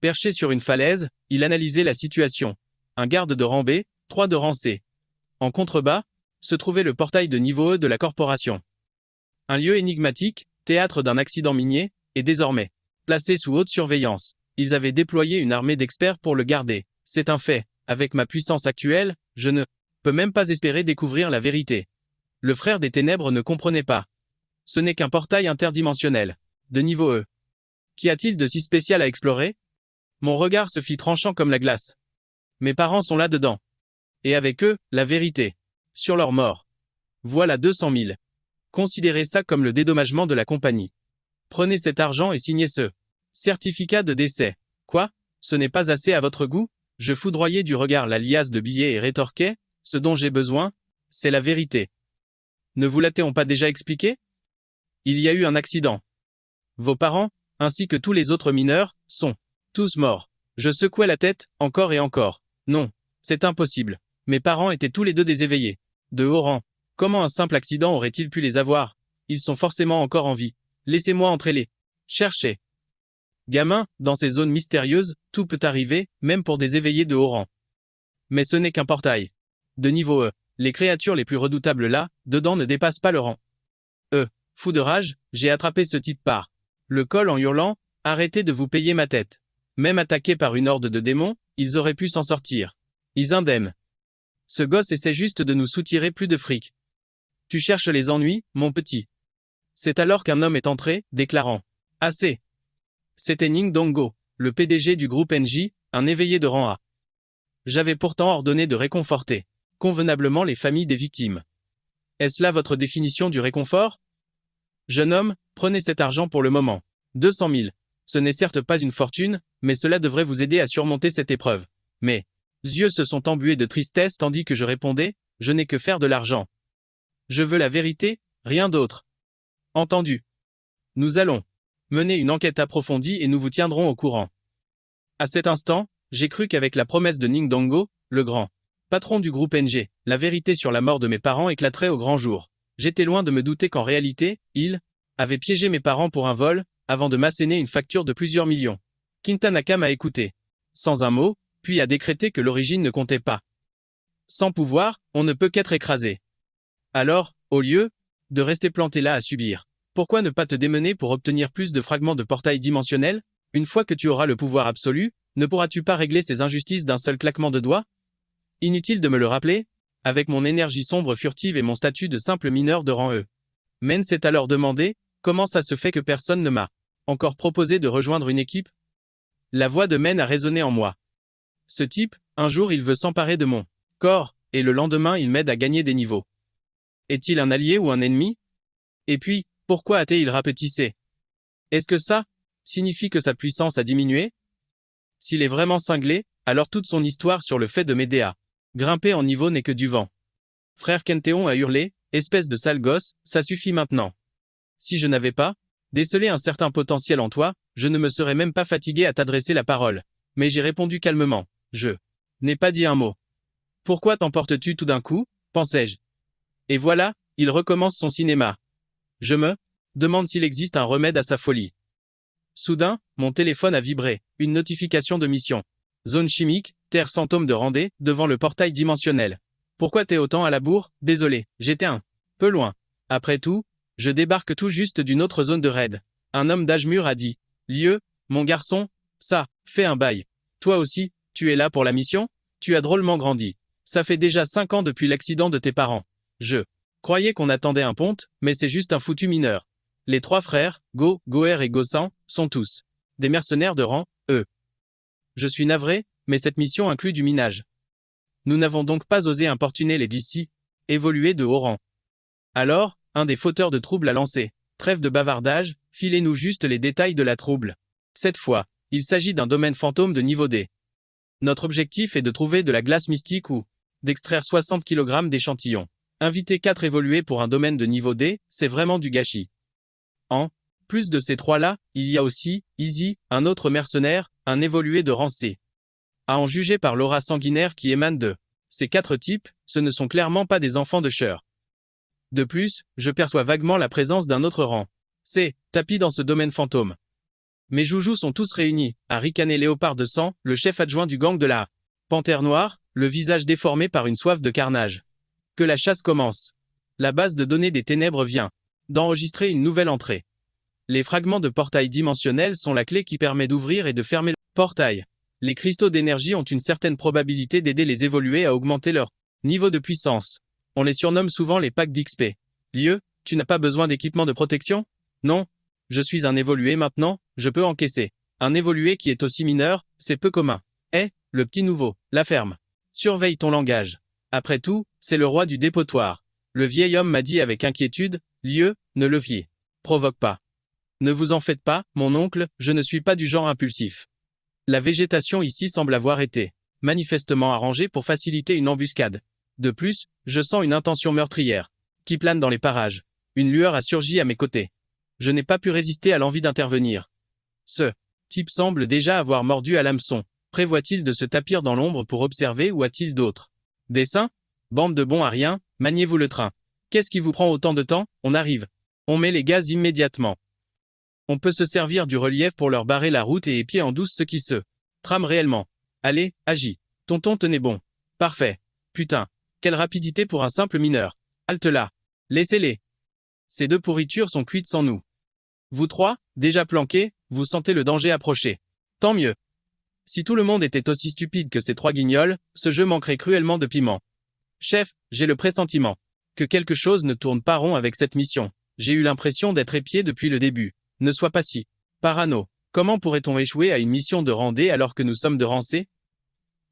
Perché sur une falaise, il analysait la situation. un garde de rang B, 3 de rang C. En contrebas, se trouvait le portail de niveau E de la corporation. Un lieu énigmatique, théâtre d'un accident minier, est désormais placé sous haute surveillance. Ils avaient déployé une armée d'experts pour le garder. C'est un fait. Avec ma puissance actuelle, je ne peux même pas espérer découvrir la vérité. Le frère des ténèbres ne comprenait pas. Ce n'est qu'un portail interdimensionnel, de niveau E. Qu'y a-t-il de si spécial à explorer? Mon regard se fit tranchant comme la glace. Mes parents sont là-dedans. Et avec eux, la vérité. Sur leur mort. Voilà 200 000. Considérez ça comme le dédommagement de la compagnie. Prenez cet argent et signez ce certificat de décès. Quoi? Ce n'est pas assez à votre goût? Je foudroyais du regard la liasse de billets et rétorquais, ce dont j'ai besoin, c'est la vérité. Ne vous l'a-t-on pas déjà expliqué? Il y a eu un accident. Vos parents, ainsi que tous les autres mineurs, sont tous morts. Je secouais la tête, encore et encore. Non, c'est impossible. Mes parents étaient tous les deux des éveillés. De haut rang. Comment un simple accident aurait-il pu les avoir? Ils sont forcément encore en vie. Laissez-moi entrer les chercher. Gamin, dans ces zones mystérieuses, tout peut arriver, même pour des éveillés de haut rang. Mais ce n'est qu'un portail. De niveau E. Les créatures les plus redoutables là, dedans ne dépassent pas le rang E. Fou de rage, j'ai attrapé ce type par le col en hurlant, arrêtez de vous payer ma tête. Même attaqués par une horde de démons, ils auraient pu s'en sortir. Ils indemnes. Ce gosse essaie juste de nous soutirer plus de fric. Tu cherches les ennuis, mon petit. C'est alors qu'un homme est entré, déclarant « Assez ». C'était Ning Dongo, le PDG du groupe NJ, un éveillé de rang A. J'avais pourtant ordonné de réconforter convenablement les familles des victimes. Est-ce là votre définition du réconfort? Jeune homme, prenez cet argent pour le moment. 200 000. Ce n'est certes pas une fortune, mais cela devrait vous aider à surmonter cette épreuve. Mes yeux se sont embués de tristesse tandis que je répondais, je n'ai que faire de l'argent. Je veux la vérité, rien d'autre. Entendu. Nous allons mener une enquête approfondie et nous vous tiendrons au courant. À cet instant, j'ai cru qu'avec la promesse de Ning Dongo, le grand patron du groupe NG, la vérité sur la mort de mes parents éclaterait au grand jour. J'étais loin de me douter qu'en réalité, il avait piégé mes parents pour un vol, avant de m'asséner une facture de plusieurs millions. Kintanaka m'a écouté, sans un mot, puis a décrété que l'origine ne comptait pas. Sans pouvoir, on ne peut qu'être écrasé. Alors, au lieu de rester planté là à subir, pourquoi ne pas te démener pour obtenir plus de fragments de portail dimensionnel? Une fois que tu auras le pouvoir absolu, ne pourras-tu pas régler ces injustices d'un seul claquement de doigts? Inutile de me le rappeler, avec mon énergie sombre furtive et mon statut de simple mineur de rang E. Men s'est alors demandé, comment ça se fait que personne ne m'a encore proposé de rejoindre une équipe? La voix de Men a résonné en moi. Ce type, un jour il veut s'emparer de mon corps, et le lendemain il m'aide à gagner des niveaux. Est-il un allié ou un ennemi? Et puis, pourquoi a-t-il rapetissé? Est-ce que ça signifie que sa puissance a diminué? S'il est vraiment cinglé, alors toute son histoire sur le fait de m'aider à grimper en niveau n'est que du vent. Frère Kenteon a hurlé, espèce de sale gosse, ça suffit maintenant. Si je n'avais pas décelé un certain potentiel en toi, je ne me serais même pas fatigué à t'adresser la parole. Mais j'ai répondu calmement, je n'ai pas dit un mot. Pourquoi t'emportes-tu tout d'un coup, pensais-je. Et voilà, il recommence son cinéma. Je me demande s'il existe un remède à sa folie. Soudain, mon téléphone a vibré, une notification de mission. Zone chimique, terre symptôme de Randé, devant le portail dimensionnel. Pourquoi t'es autant à la bourre? Désolé, j'étais un peu loin. Après tout, je débarque tout juste d'une autre zone de raid. Un homme d'âge mûr a dit. Lieu, mon garçon, ça, fais un bail. Toi aussi, tu es là pour la mission? Tu as drôlement grandi. Ça fait déjà 5 ans depuis l'accident de tes parents. Je croyais qu'on attendait un ponte, mais c'est juste un foutu mineur. Les 3 frères, Go, Goer et Gosan, sont tous des mercenaires de rang E. Je suis navré, mais cette mission inclut du minage. Nous n'avons donc pas osé importuner les d'ici, évolués de haut rang. Alors, un des fauteurs de troubles a lancé. Trêve de bavardage, filez-nous juste les détails de la trouble. Cette fois, il s'agit d'un domaine fantôme de niveau D. Notre objectif est de trouver de la glace mystique ou d'extraire 60 kg d'échantillons. Inviter 4 évolués pour un domaine de niveau D, c'est vraiment du gâchis. En plus de ces 3-là, il y a aussi, Easy, un autre mercenaire, un évolué de rang C. À en juger par l'aura sanguinaire qui émane de ces 4 types, ce ne sont clairement pas des enfants de chœur. De plus, je perçois vaguement la présence d'un autre rang. C, tapis dans ce domaine fantôme. Mes joujoux sont tous réunis, à ricaner Léopard de sang, le chef adjoint du gang de la Panthère Noire, le visage déformé par une soif de carnage. Que la chasse commence. La base de données des ténèbres vient d'enregistrer une nouvelle entrée. Les fragments de portail dimensionnel sont la clé qui permet d'ouvrir et de fermer le portail. Les cristaux d'énergie ont une certaine probabilité d'aider les évolués à augmenter leur niveau de puissance. On les surnomme souvent les packs d'XP. Lieu, tu n'as pas besoin d'équipement de protection? Non. Je suis un évolué maintenant, je peux encaisser. Un évolué qui est aussi mineur, c'est peu commun. Eh, le petit nouveau, la ferme. Surveille ton langage. Après tout, c'est le roi du dépotoir. Le vieil homme m'a dit avec inquiétude, Lieu, ne le provoque pas. Ne vous en faites pas, mon oncle, je ne suis pas du genre impulsif. La végétation ici semble avoir été manifestement arrangée pour faciliter une embuscade. De plus, je sens une intention meurtrière qui plane dans les parages. Une lueur a surgi à mes côtés. Je n'ai pas pu résister à l'envie d'intervenir. Ce type semble déjà avoir mordu à l'hameçon. Prévoit-il de se tapir dans l'ombre pour observer ou a-t-il d'autres desseins? Bande de bons à rien, maniez-vous le train. Qu'est-ce qui vous prend autant de temps? On arrive. On met les gaz immédiatement. On peut se servir du relief pour leur barrer la route et épier en douce ceux qui se trament réellement. Allez, agis. Tonton tenez bon. Parfait. Putain. Quelle rapidité pour un simple mineur. Halte là. Laissez-les. Ces deux pourritures sont cuites sans nous. Vous trois, déjà planqués, vous sentez le danger approcher. Tant mieux. Si tout le monde était aussi stupide que ces trois guignols, ce jeu manquerait cruellement de piment. Chef, j'ai le pressentiment que quelque chose ne tourne pas rond avec cette mission. J'ai eu l'impression d'être épié depuis le début. Ne sois pas si parano. Comment pourrait-on échouer à une mission de Randé alors que nous sommes de Rancé?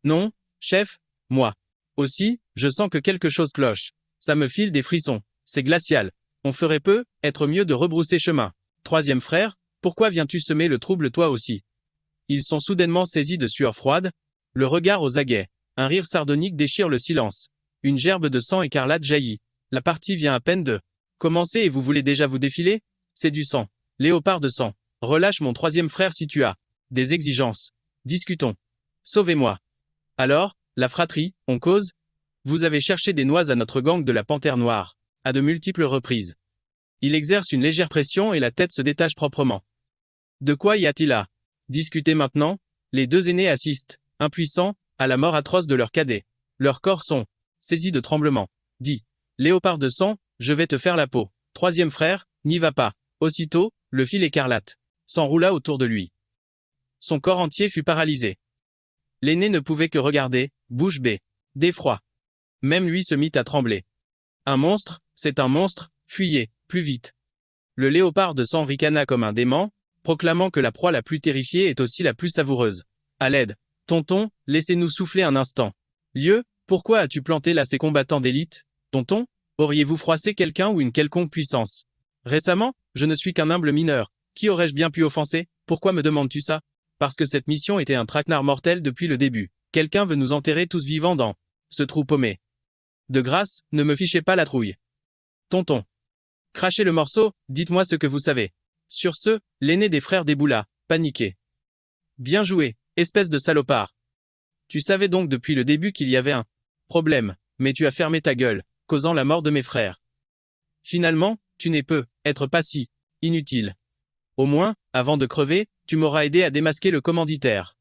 Non, chef, moi aussi, je sens que quelque chose cloche. Ça me file des frissons. C'est glacial. On ferait peu, être mieux de rebrousser chemin. Troisième frère, pourquoi viens-tu semer le trouble toi aussi? Ils sont soudainement saisis de sueur froide, le regard aux aguets. Un rire sardonique déchire le silence. Une gerbe de sang écarlate jaillit. La partie vient à peine de commencer et vous voulez déjà vous défiler? C'est du sang. Léopard de sang. Relâche mon troisième frère si tu as des exigences. Discutons. Sauvez-moi. Alors, la fratrie, on cause? Vous avez cherché des noix à notre gang de la Panthère Noire, à de multiples reprises. Il exerce une légère pression et la tête se détache proprement. De quoi y a-t-il à discuter maintenant? Les deux aînés assistent, impuissants, à la mort atroce de leur cadet. Leurs corps sont saisis de tremblements. Dit. Léopard de sang, je vais te faire la peau. Troisième frère, n'y va pas. Aussitôt, le fil écarlate s'enroula autour de lui. Son corps entier fut paralysé. L'aîné ne pouvait que regarder, bouche bée, d'effroi. Même lui se mit à trembler. Un monstre, c'est un monstre, fuyez, plus vite. Le léopard de sang ricana comme un dément, proclamant que la proie la plus terrifiée est aussi la plus savoureuse. À l'aide. Tonton, laissez-nous souffler un instant. Lieu, pourquoi as-tu planté là ces combattants d'élite? Tonton, auriez-vous froissé quelqu'un ou une quelconque puissance? Récemment, je ne suis qu'un humble mineur. Qui aurais-je bien pu offenser? Pourquoi me demandes-tu ça? Parce que cette mission était un traquenard mortel depuis le début. Quelqu'un veut nous enterrer tous vivants dans ce trou paumé. De grâce, ne me fichez pas la trouille. Tonton. Crachez le morceau, dites-moi ce que vous savez. Sur ce, l'aîné des frères déboula, paniqué. Bien joué, espèce de salopard. Tu savais donc depuis le début qu'il y avait un problème, mais tu as fermé ta gueule, causant la mort de mes frères. Finalement, tu n'es peu, être pas si inutile. Au moins, avant de crever, tu m'auras aidé à démasquer le commanditaire.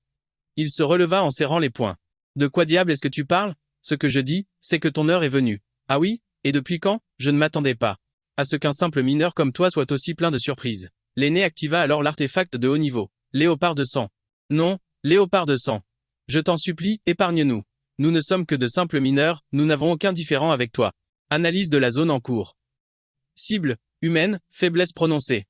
Il se releva en serrant les poings. De quoi diable est-ce que tu parles? Ce que je dis, c'est que ton heure est venue. Ah oui? Et depuis quand? Je ne m'attendais pas à ce qu'un simple mineur comme toi soit aussi plein de surprises. L'aîné activa alors l'artefact de haut niveau. Léopard de sang. Non, léopard de sang. Je t'en supplie, épargne-nous. Nous ne sommes que de simples mineurs, nous n'avons aucun différend avec toi. Analyse de la zone en cours. Cible, humaine, faiblesse prononcée.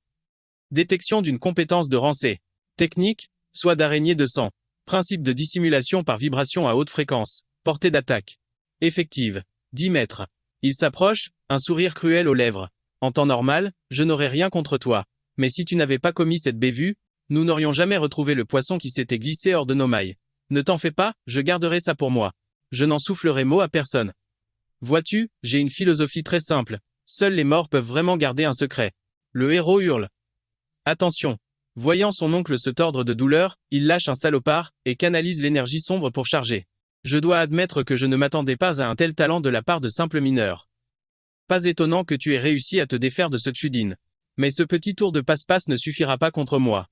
Détection d'une compétence de Rancé. Technique, soit d'araignée de sang. Principe de dissimulation par vibration à haute fréquence. Portée d'attaque. Effective. 10 mètres. Il s'approche, un sourire cruel aux lèvres. En temps normal, je n'aurais rien contre toi. Mais si tu n'avais pas commis cette bévue, nous n'aurions jamais retrouvé le poisson qui s'était glissé hors de nos mailles. Ne t'en fais pas, je garderai ça pour moi. Je n'en soufflerai mot à personne. Vois-tu, j'ai une philosophie très simple. Seuls les morts peuvent vraiment garder un secret. Le héros hurle. Attention. Voyant son oncle se tordre de douleur, il lâche un salopard, et canalise l'énergie sombre pour charger. Je dois admettre que je ne m'attendais pas à un tel talent de la part de simples mineurs. Pas étonnant que tu aies réussi à te défaire de ce tchudine. Mais ce petit tour de passe-passe ne suffira pas contre moi.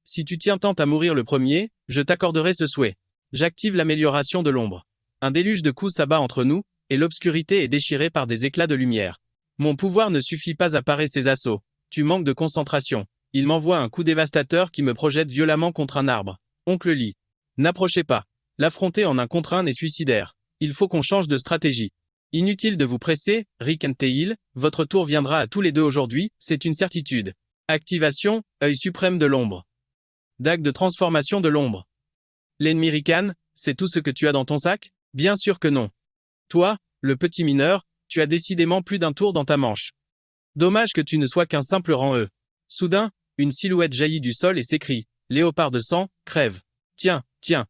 Si tu tiens tant à mourir le premier, je t'accorderai ce souhait. J'active l'amélioration de l'ombre. Un déluge de coups s'abat entre nous, et l'obscurité est déchirée par des éclats de lumière. Mon pouvoir ne suffit pas à parer ces assauts. Tu manques de concentration. Il m'envoie un coup dévastateur qui me projette violemment contre un arbre. Oncle Lee. N'approchez pas. L'affronter en un contre un est suicidaire. Il faut qu'on change de stratégie. Inutile de vous presser, Rick and Tail, votre tour viendra à tous les deux aujourd'hui, c'est une certitude. Activation, œil suprême de l'ombre. Dague de transformation de l'ombre. L'ennemi ricane, c'est tout ce que tu as dans ton sac? Bien sûr que non. Toi, le petit mineur, tu as décidément plus d'un tour dans ta manche. Dommage que tu ne sois qu'un simple rang E. Soudain, une silhouette jaillit du sol et s'écrie. Léopard de sang, crève. Tiens, tiens.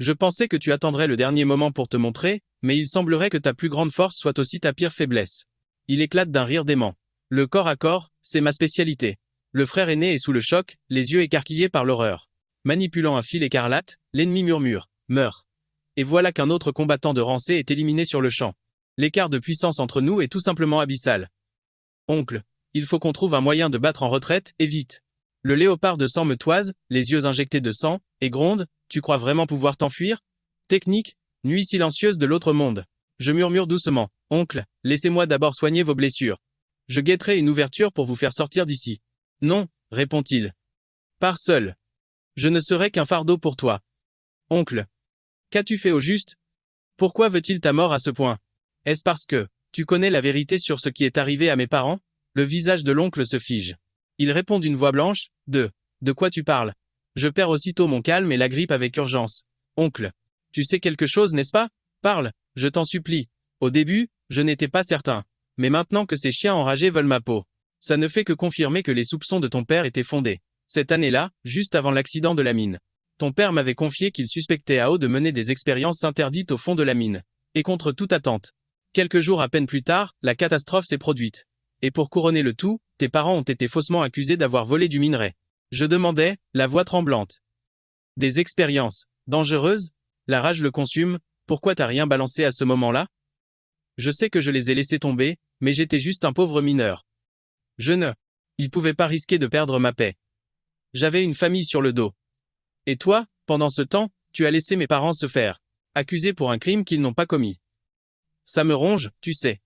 Je pensais que tu attendrais le dernier moment pour te montrer, mais il semblerait que ta plus grande force soit aussi ta pire faiblesse. Il éclate d'un rire dément. Le corps à corps, c'est ma spécialité. Le frère aîné est sous le choc, les yeux écarquillés par l'horreur. Manipulant un fil écarlate, l'ennemi murmure. Meurs. Et voilà qu'un autre combattant de rang C est éliminé sur le champ. L'écart de puissance entre nous est tout simplement abyssal. Oncle, il faut qu'on trouve un moyen de battre en retraite, et vite. Le léopard de sang me toise, les yeux injectés de sang, et gronde. Tu crois vraiment pouvoir t'enfuir? Technique, nuit silencieuse de l'autre monde. Je murmure doucement. Oncle, laissez-moi d'abord soigner vos blessures. Je guetterai une ouverture pour vous faire sortir d'ici. Non, répond-il. Pars seul. Je ne serai qu'un fardeau pour toi. Oncle. Qu'as-tu fait au juste? Pourquoi veut-il ta mort à ce point? Est-ce parce que tu connais la vérité sur ce qui est arrivé à mes parents? Le visage de l'oncle se fige. Il répond d'une voix blanche. De quoi tu parles? Je perds aussitôt mon calme et l'agrippe avec urgence. Oncle. Tu sais quelque chose, n'est-ce pas? Parle, je t'en supplie. Au début, je n'étais pas certain. Mais maintenant que ces chiens enragés veulent ma peau, ça ne fait que confirmer que les soupçons de ton père étaient fondés. Cette année-là, juste avant l'accident de la mine. Ton père m'avait confié qu'il suspectait Ao de mener des expériences interdites au fond de la mine. Et contre toute attente. Quelques jours à peine plus tard, la catastrophe s'est produite. Et pour couronner le tout, tes parents ont été faussement accusés d'avoir volé du minerai. Je demandais, la voix tremblante. Des expériences dangereuses? La rage le consume. Pourquoi t'as rien balancé à ce moment-là? Je sais que je les ai laissés tomber, mais j'étais juste un pauvre mineur. Il pouvait pas risquer de perdre ma paix. J'avais une famille sur le dos. Et toi, pendant ce temps, tu as laissé mes parents se faire accuser pour un crime qu'ils n'ont pas commis. Ça me ronge, tu sais.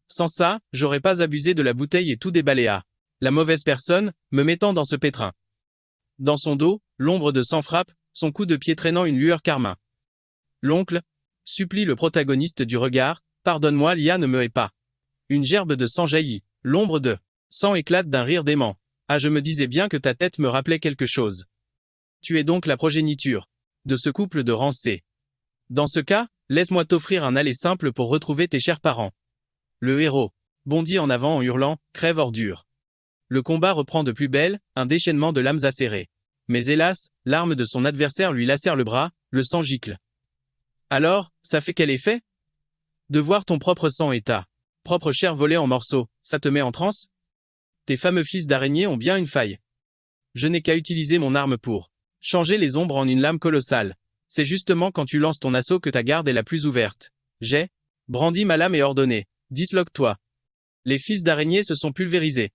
Sans ça, j'aurais pas abusé de la bouteille et tout déballé à la mauvaise personne, me mettant dans ce pétrin. Dans son dos, l'ombre de sang frappe, son coup de pied traînant une lueur carmin. L'oncle, supplie le protagoniste du regard, pardonne-moi, Lia ne me hait pas. Une gerbe de sang jaillit, l'ombre de sang éclate d'un rire dément. Ah, je me disais bien que ta tête me rappelait quelque chose. Tu es donc la progéniture de ce couple de rang C. Dans ce cas, laisse-moi t'offrir un aller simple pour retrouver tes chers parents. Le héros bondit en avant en hurlant, crève ordure. Le combat reprend de plus belle, un déchaînement de lames acérées. Mais hélas, l'arme de son adversaire lui lacère le bras, le sang gicle. Alors, ça fait quel effet? De voir ton propre sang et ta propre chair voler en morceaux, ça te met en transe? Tes fameux fils d'araignée ont bien une faille. Je n'ai qu'à utiliser mon arme pour changer les ombres en une lame colossale. C'est justement quand tu lances ton assaut que ta garde est la plus ouverte. J'ai brandi ma lame et ordonné. Disloque-toi. Les fils d'araignée se sont pulvérisés.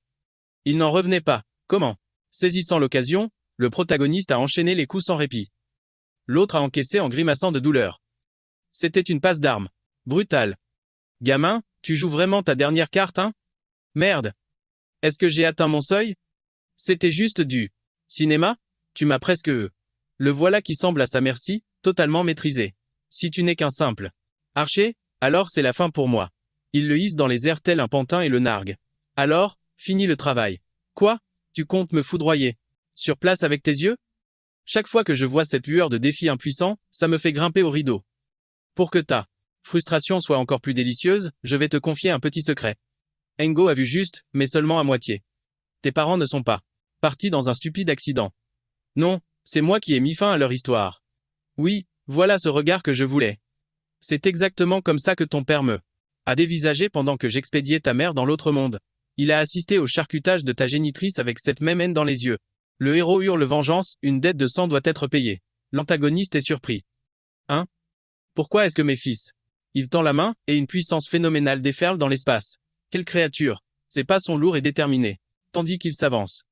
Ils n'en revenaient pas. Comment? Saisissant l'occasion, le protagoniste a enchaîné les coups sans répit. L'autre a encaissé en grimaçant de douleur. C'était une passe d'armes. Brutale. Gamin, tu joues vraiment ta dernière carte, hein? Merde. Est-ce que j'ai atteint mon seuil? C'était juste du cinéma? Tu m'as presque... Le voilà qui semble à sa merci, totalement maîtrisé. Si tu n'es qu'un simple archer, alors c'est la fin pour moi. Il le hisse dans les airs tel un pantin et le nargue. Alors, fini le travail. Quoi? Tu comptes me foudroyer? Sur place avec tes yeux? Chaque fois que je vois cette lueur de défi impuissant, ça me fait grimper au rideau. Pour que ta frustration soit encore plus délicieuse, je vais te confier un petit secret. Engo a vu juste, mais seulement à moitié. Tes parents ne sont pas partis dans un stupide accident. Non, c'est moi qui ai mis fin à leur histoire. Oui, voilà ce regard que je voulais. C'est exactement comme ça que ton père me a dévisagé pendant que j'expédiais ta mère dans l'autre monde. Il a assisté au charcutage de ta génitrice avec cette même haine dans les yeux. Le héros hurle vengeance, une dette de sang doit être payée. L'antagoniste est surpris. Hein? Pourquoi est-ce que mes fils? Il tend la main, et une puissance phénoménale déferle dans l'espace. Quelle créature! Ses pas sont lourds et déterminés. Tandis qu'il s'avance.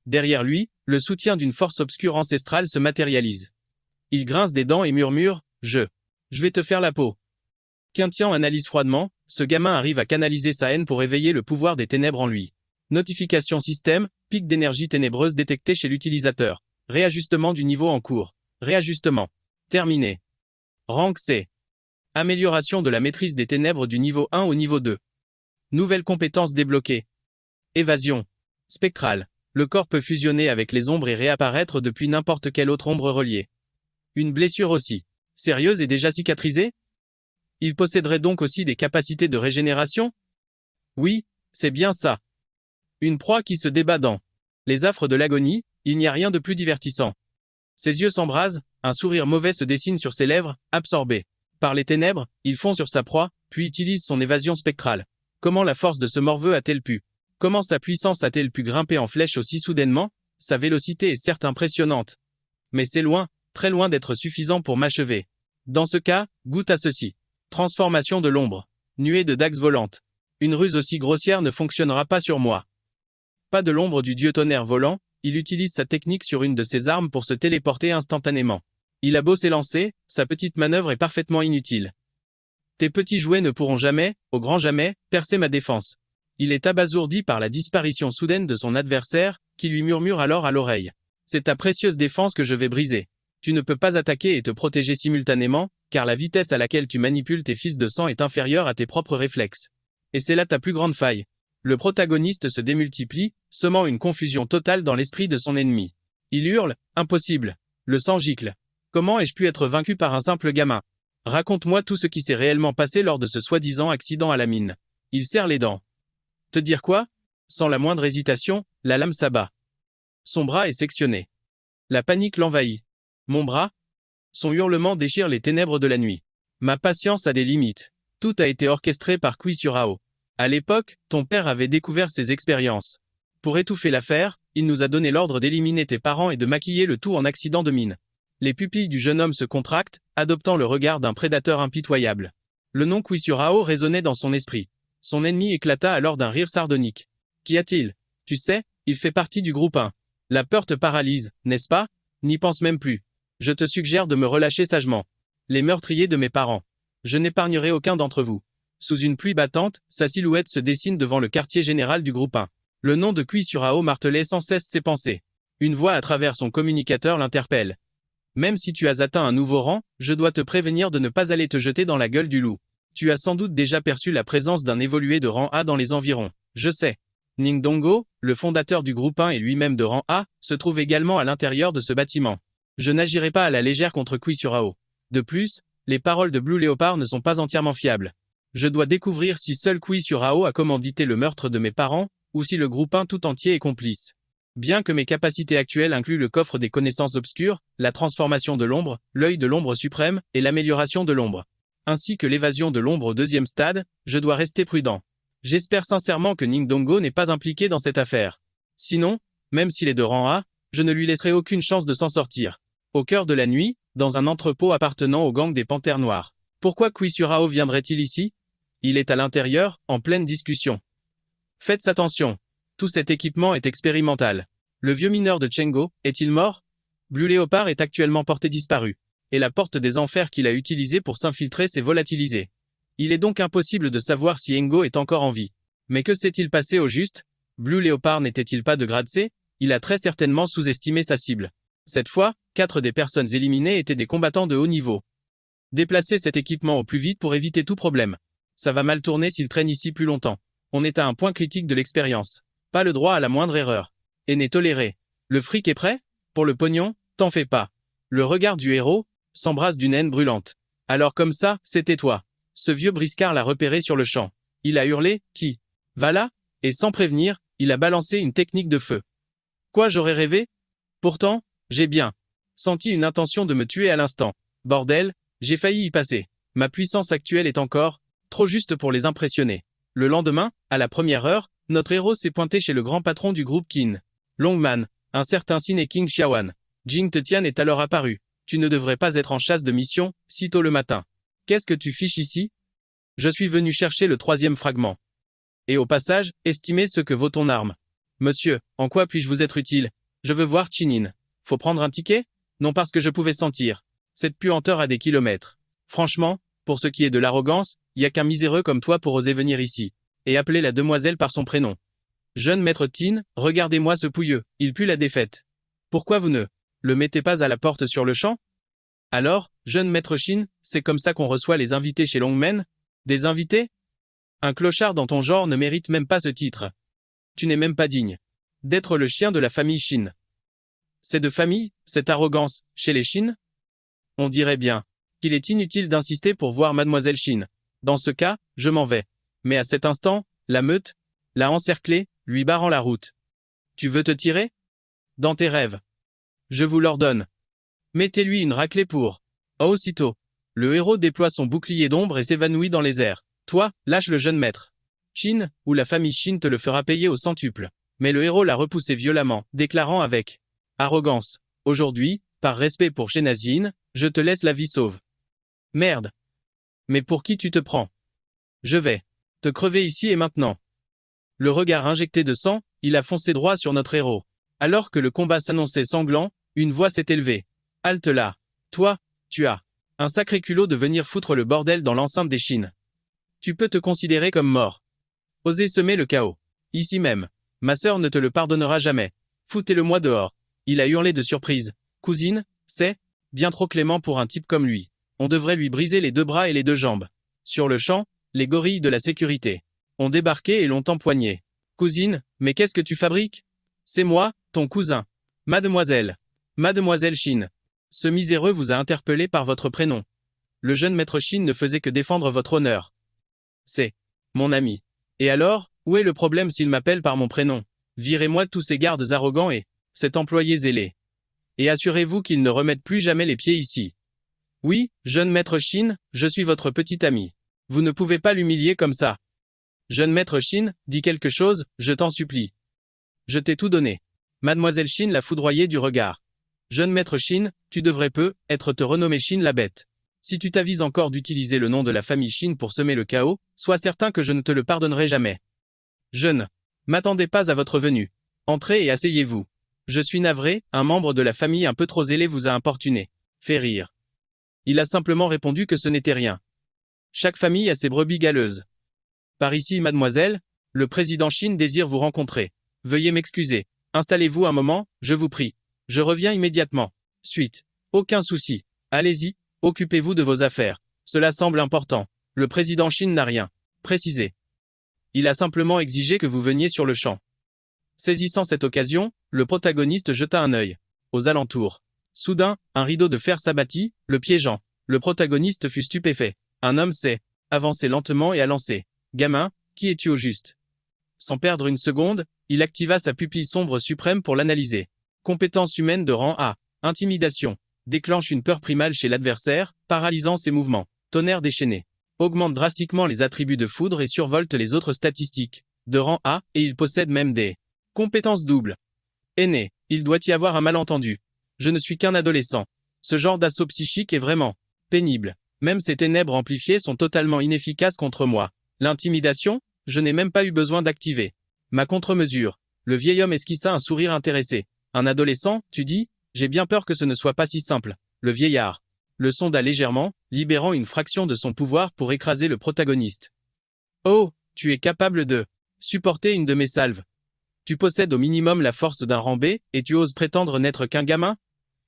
Derrière lui, le soutien d'une force obscure ancestrale se matérialise. Il grince des dents et murmure, Je vais te faire la peau. Quintian analyse froidement, ce gamin arrive à canaliser sa haine pour éveiller le pouvoir des ténèbres en lui. Notification système, pic d'énergie ténébreuse détecté chez l'utilisateur. Réajustement du niveau en cours. Réajustement. Terminé. Rank C. Amélioration de la maîtrise des ténèbres du niveau 1 au niveau 2. Nouvelle compétence débloquée. Évasion. Spectrale. Le corps peut fusionner avec les ombres et réapparaître depuis n'importe quelle autre ombre reliée. Une blessure aussi. Sérieuse et déjà cicatrisée? Il posséderait donc aussi des capacités de régénération? Oui, c'est bien ça. Une proie qui se débat dans les affres de l'agonie, il n'y a rien de plus divertissant. Ses yeux s'embrasent, un sourire mauvais se dessine sur ses lèvres, absorbé par les ténèbres, il fond sur sa proie, puis utilise son évasion spectrale. Comment la force de ce morveux a-t-elle pu? Comment sa puissance a-t-elle pu grimper en flèche aussi soudainement? Sa vélocité est certes impressionnante. Mais c'est loin, très loin d'être suffisant pour m'achever. Dans ce cas, goûte à ceci. Transformation de l'ombre. Nuée de dagues volantes. Une ruse aussi grossière ne fonctionnera pas sur moi. Pas de l'ombre du dieu tonnerre volant, il utilise sa technique sur une de ses armes pour se téléporter instantanément. Il a beau s'élancer, sa petite manœuvre est parfaitement inutile. Tes petits jouets ne pourront jamais, au grand jamais, percer ma défense. Il est abasourdi par la disparition soudaine de son adversaire, qui lui murmure alors à l'oreille. C'est ta précieuse défense que je vais briser. Tu ne peux pas attaquer et te protéger simultanément, car la vitesse à laquelle tu manipules tes fils de sang est inférieure à tes propres réflexes. Et c'est là ta plus grande faille. Le protagoniste se démultiplie, semant une confusion totale dans l'esprit de son ennemi. Il hurle, impossible. Le sang gicle. Comment ai-je pu être vaincu par un simple gamin? Raconte-moi tout ce qui s'est réellement passé lors de ce soi-disant accident à la mine. Il serre les dents. Te dire quoi? Sans la moindre hésitation, la lame s'abat. Son bras est sectionné. La panique l'envahit. Mon bras? Son hurlement déchire les ténèbres de la nuit. Ma patience a des limites. Tout a été orchestré par Kui Surao. À l'époque, ton père avait découvert ses expériences. Pour étouffer l'affaire, il nous a donné l'ordre d'éliminer tes parents et de maquiller le tout en accident de mine. Les pupilles du jeune homme se contractent, adoptant le regard d'un prédateur impitoyable. Le nom Kui Surao résonnait dans son esprit. Son ennemi éclata alors d'un rire sardonique. Qu'y a-t-il? Tu sais, il fait partie du groupe 1. La peur te paralyse, n'est-ce pas? N'y pense même plus. Je te suggère de me relâcher sagement. Les meurtriers de mes parents. Je n'épargnerai aucun d'entre vous. Sous une pluie battante, sa silhouette se dessine devant le quartier général du groupe 1. Le nom de Kui Surao martelait sans cesse ses pensées. Une voix à travers son communicateur l'interpelle. Même si tu as atteint un nouveau rang, je dois te prévenir de ne pas aller te jeter dans la gueule du loup. Tu as sans doute déjà perçu la présence d'un évolué de rang A dans les environs. Je sais. Ningdongo, le fondateur du groupe 1 et lui-même de rang A, se trouve également à l'intérieur de ce bâtiment. Je n'agirai pas à la légère contre Kui Surao. De plus, les paroles de Blue Leopard ne sont pas entièrement fiables. Je dois découvrir si seul Kui Surao a commandité le meurtre de mes parents, ou si le groupe 1 tout entier est complice. Bien que mes capacités actuelles incluent le coffre des connaissances obscures, la transformation de l'ombre, l'œil de l'ombre suprême, et l'amélioration de l'ombre, ainsi que l'évasion de l'ombre au deuxième stade, je dois rester prudent. J'espère sincèrement que Ningdongo n'est pas impliqué dans cette affaire. Sinon, même s'il est de rang A, je ne lui laisserai aucune chance de s'en sortir. Au cœur de la nuit, dans un entrepôt appartenant au gang des Panthères Noires. Pourquoi Kui Surao viendrait-il ici? Il est à l'intérieur, en pleine discussion. Faites attention. Tout cet équipement est expérimental. Le vieux mineur de Chengo, est-il mort? Blue Leopard est actuellement porté disparu. Et la porte des enfers qu'il a utilisée pour s'infiltrer s'est volatilisée. Il est donc impossible de savoir si Engo est encore en vie. Mais que s'est-il passé au juste? Blue Leopard n'était-il pas de grade C? Il a très certainement sous-estimé sa cible. Cette fois, 4 des personnes éliminées étaient des combattants de haut niveau. Déplacez cet équipement au plus vite pour éviter tout problème. Ça va mal tourner s'il traîne ici plus longtemps. On est à un point critique de l'expérience. Pas le droit à la moindre erreur. Et n'est toléré. Le fric est prêt? Pour le pognon, t'en fais pas. Le regard du héros s'embrase d'une haine brûlante. Alors comme ça, c'était toi. Ce vieux briscard l'a repéré sur le champ. Il a hurlé, qui? Va là? Et sans prévenir, il a balancé une technique de feu. Quoi, j'aurais rêvé? Pourtant, j'ai bien senti une intention de me tuer à l'instant. Bordel, j'ai failli y passer. Ma puissance actuelle est encore trop juste pour les impressionner. Le lendemain, à la première heure, notre héros s'est pointé chez le grand patron du groupe Qin. Longman, un certain Sin King Xiaowan. Jing Tetian est alors apparu. Tu ne devrais pas être en chasse de mission, si tôt le matin. Qu'est-ce que tu fiches ici? Je suis venu chercher le 3e fragment. Et au passage, estimez ce que vaut ton arme. Monsieur, en quoi puis-je vous être utile? Je veux voir Chinin. Faut prendre un ticket? Non parce que je pouvais sentir cette puanteur à des kilomètres. Franchement, pour ce qui est de l'arrogance, y a qu'un miséreux comme toi pour oser venir ici. Et appeler la demoiselle par son prénom. Jeune maître Tin, regardez-moi ce pouilleux, il pue la défaite. Pourquoi vous ne le mettez pas à la porte sur le champ? Alors, jeune maître Shin, c'est comme ça qu'on reçoit les invités chez Longmen? Des invités? Un clochard dans ton genre ne mérite même pas ce titre. Tu n'es même pas digne d'être le chien de la famille Shin. C'est de famille, cette arrogance, chez les Shin? On dirait bien qu'il est inutile d'insister pour voir mademoiselle Shin. Dans ce cas, je m'en vais. Mais à cet instant, la meute l'a encerclé, lui barrant la route. Tu veux te tirer? Dans tes rêves. Je vous l'ordonne. Mettez-lui une raclée pour. Aussitôt, le héros déploie son bouclier d'ombre et s'évanouit dans les airs. Toi, lâche le jeune maître Shin, ou la famille Shin te le fera payer au centuple. Mais le héros l'a repoussé violemment, déclarant avec arrogance. Aujourd'hui, par respect pour Shenazine, je te laisse la vie sauve. Merde. Mais pour qui tu te prends? Je vais te crever ici et maintenant. Le regard injecté de sang, il a foncé droit sur notre héros. Alors que le combat s'annonçait sanglant, une voix s'est élevée. Halte là. Toi, tu as un sacré culot de venir foutre le bordel dans l'enceinte des Chines. Tu peux te considérer comme mort. Oser semer le chaos. Ici même. Ma sœur ne te le pardonnera jamais. Foutez-le-moi dehors. Il a hurlé de surprise. Cousine, c'est bien trop clément pour un type comme lui. On devrait lui briser les 2 bras et les 2 jambes. Sur le champ, les gorilles de la sécurité ont débarqué et l'ont empoigné. Cousine, mais qu'est-ce que tu fabriques? C'est moi, ton cousin. Mademoiselle Shin. Ce miséreux vous a interpellé par votre prénom. Le jeune maître Shin ne faisait que défendre votre honneur. C'est mon ami. Et alors, où est le problème s'il m'appelle par mon prénom? Virez-moi tous ces gardes arrogants et cet employé zélé. Et assurez-vous qu'ils ne remettent plus jamais les pieds ici. Oui, jeune maître Shin, je suis votre petit ami. Vous ne pouvez pas l'humilier comme ça. Jeune maître Shin, dis quelque chose, je t'en supplie. Je t'ai tout donné. Mademoiselle Shin l'a foudroyé du regard. Jeune maître Shin, tu devrais être te renommer Shin la bête. Si tu t'avises encore d'utiliser le nom de la famille Shin pour semer le chaos, sois certain que je ne te le pardonnerai jamais. Je ne m'attendais pas à votre venue. Entrez et asseyez-vous. Je suis navré, un membre de la famille un peu trop zélé vous a importuné. Fait rire. Il a simplement répondu que ce n'était rien. Chaque famille a ses brebis galeuses. Par ici, mademoiselle, le président Shin désire vous rencontrer. Veuillez m'excuser. Installez-vous un moment, je vous prie. Je reviens immédiatement. Suite. Aucun souci. Allez-y, occupez-vous de vos affaires. Cela semble important. Le président Shin n'a rien précisé. Il a simplement exigé que vous veniez sur le champ. Saisissant cette occasion, le protagoniste jeta un œil aux alentours. Soudain, un rideau de fer s'abattit, le piégeant. Le protagoniste fut stupéfait. Un homme s'est avancé lentement et a lancé. Gamin, qui es-tu au juste? Sans perdre une seconde, il activa sa pupille sombre suprême pour l'analyser. Compétence humaine de rang A. Intimidation. Déclenche une peur primale chez l'adversaire, paralysant ses mouvements. Tonnerre déchaîné. Augmente drastiquement les attributs de foudre et survolte les autres statistiques. De rang A, et il possède même des compétences doubles. Aîné, il doit y avoir un malentendu. Je ne suis qu'un adolescent. Ce genre d'assaut psychique est vraiment pénible. Même ces ténèbres amplifiées sont totalement inefficaces contre moi. L'intimidation, je n'ai même pas eu besoin d'activer ma contre-mesure. Le vieil homme esquissa un sourire intéressé. Un adolescent, tu dis? J'ai bien peur que ce ne soit pas si simple. Le vieillard le sonda légèrement, libérant une fraction de son pouvoir pour écraser le protagoniste. Oh, tu es capable de supporter une de mes salves. Tu possèdes au minimum la force d'un rang B, et tu oses prétendre n'être qu'un gamin?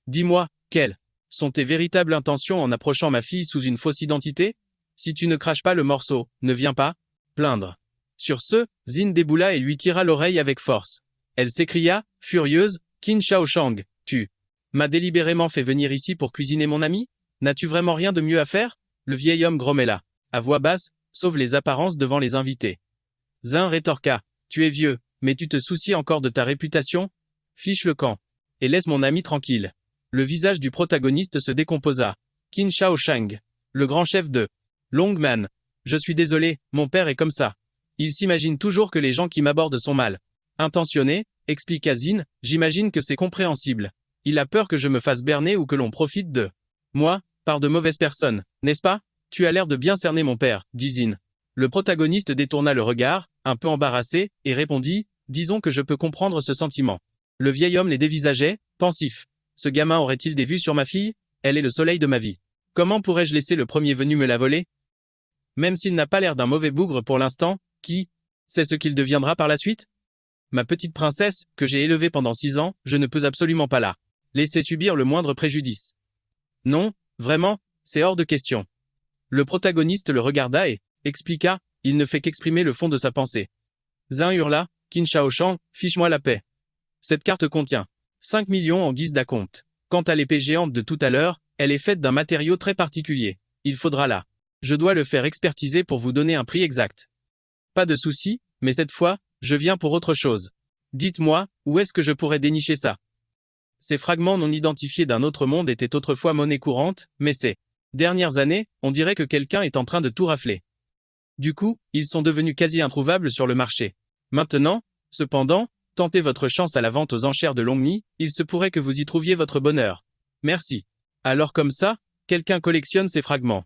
Dis-moi, quelles sont tes véritables intentions en approchant ma fille sous une fausse identité? Si tu ne craches pas le morceau, ne viens pas plaindre. Sur ce, Zin déboula et lui tira l'oreille avec force. Elle s'écria, furieuse, Qin Shaoshang, tu m'as délibérément fait venir ici pour cuisiner mon ami? N'as-tu vraiment rien de mieux à faire? Le vieil homme grommela, à voix basse, sauve les apparences devant les invités. Zin rétorqua, tu es vieux, mais tu te soucies encore de ta réputation? Fiche le camp. Et laisse mon ami tranquille. Le visage du protagoniste se décomposa. Qin Shaoshang, le grand chef de Longman. Je suis désolé, mon père est comme ça. Il s'imagine toujours que les gens qui m'abordent sont mal intentionnés, expliqua Zin, j'imagine que c'est compréhensible. Il a peur que je me fasse berner ou que l'on profite de moi, par de mauvaises personnes, n'est-ce pas? Tu as l'air de bien cerner mon père, dit Zin. Le protagoniste détourna le regard, un peu embarrassé, et répondit, disons que je peux comprendre ce sentiment. Le vieil homme les dévisageait, pensif. Ce gamin aurait-il des vues sur ma fille? Elle est le soleil de ma vie. Comment pourrais-je laisser le premier venu me la voler? Même s'il n'a pas l'air d'un mauvais bougre pour l'instant, qui sait ce qu'il deviendra par la suite? Ma petite princesse, que j'ai élevée pendant 6 ans, je ne peux absolument pas la laisser subir le moindre préjudice. Non, vraiment, c'est hors de question. Le protagoniste le regarda et expliqua, il ne fait qu'exprimer le fond de sa pensée. Zin hurla, Qin Shaoshan, fiche-moi la paix. Cette carte contient 5 millions en guise d'acompte. Quant à l'épée géante de tout à l'heure, elle est faite d'un matériau très particulier. Il faudra là. Je dois le faire expertiser pour vous donner un prix exact. Pas de souci, mais cette fois, je viens pour autre chose. Dites-moi, où est-ce que je pourrais dénicher ça? Ces fragments non identifiés d'un autre monde étaient autrefois monnaie courante, mais ces dernières années, on dirait que quelqu'un est en train de tout rafler. Du coup, ils sont devenus quasi introuvables sur le marché. Maintenant, cependant, tentez votre chance à la vente aux enchères de Longmi, il se pourrait que vous y trouviez votre bonheur. Merci. Alors comme ça, quelqu'un collectionne ces fragments.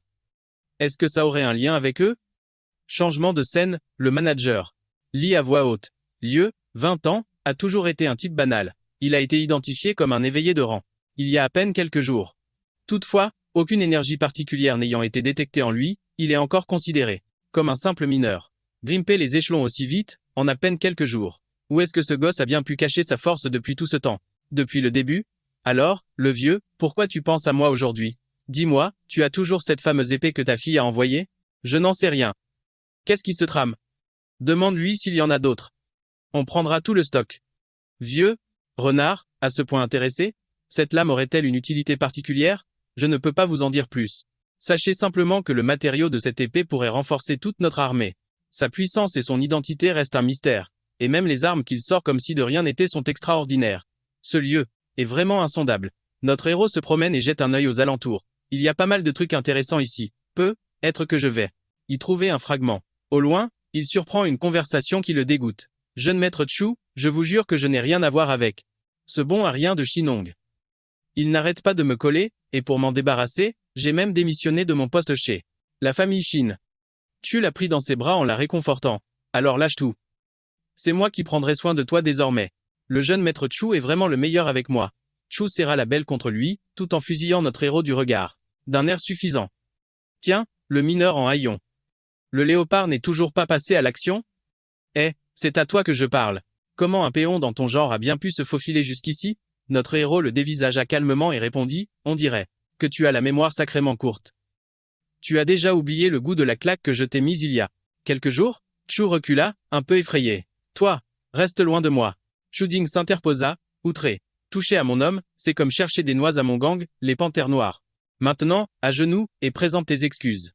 Est-ce que ça aurait un lien avec eux? Changement de scène, le manager lit à voix haute. Lieu, 20 ans, a toujours été un type banal. Il a été identifié comme un éveillé de rang. Il y a à peine quelques jours. Toutefois, aucune énergie particulière n'ayant été détectée en lui, il est encore considéré comme un simple mineur. Grimper les échelons aussi vite, en à peine quelques jours. Où est-ce que ce gosse a bien pu cacher sa force depuis tout ce temps? Depuis le début? Alors, le vieux, pourquoi tu penses à moi aujourd'hui? Dis-moi, tu as toujours cette fameuse épée que ta fille a envoyée? Je n'en sais rien. Qu'est-ce qui se trame? Demande-lui s'il y en a d'autres. On prendra tout le stock. Vieux, renard, à ce point intéressé, cette lame aurait-elle une utilité particulière? Je ne peux pas vous en dire plus. Sachez simplement que le matériau de cette épée pourrait renforcer toute notre armée. Sa puissance et son identité restent un mystère. Et même les armes qu'il sort comme si de rien n'était sont extraordinaires. Ce lieu est vraiment insondable. Notre héros se promène et jette un œil aux alentours. Il y a pas mal de trucs intéressants ici. Peut-être que je vais y trouver un fragment. Au loin, il surprend une conversation qui le dégoûte. Jeune maître Chu, je vous jure que je n'ai rien à voir avec ce bon à rien de Shinong. Il n'arrête pas de me coller, et pour m'en débarrasser, j'ai même démissionné de mon poste chez la famille Shin. Chu l'a pris dans ses bras en la réconfortant. Alors lâche tout. C'est moi qui prendrai soin de toi désormais. Le jeune maître Chu est vraiment le meilleur avec moi. Chu serra la belle contre lui, tout en fusillant notre héros du regard. D'un air suffisant. Tiens, le mineur en haillons. Le léopard n'est toujours pas passé à l'action? C'est à toi que je parle. Comment un péon dans ton genre a bien pu se faufiler jusqu'ici? Notre héros le dévisagea calmement et répondit, on dirait que tu as la mémoire sacrément courte. Tu as déjà oublié le goût de la claque que je t'ai mise il y a quelques jours? Chu recula, un peu effrayé. Toi, reste loin de moi. Chuding s'interposa, outré. Toucher à mon homme, c'est comme chercher des noix à mon gang, les panthères noires. Maintenant, à genoux, et présente tes excuses.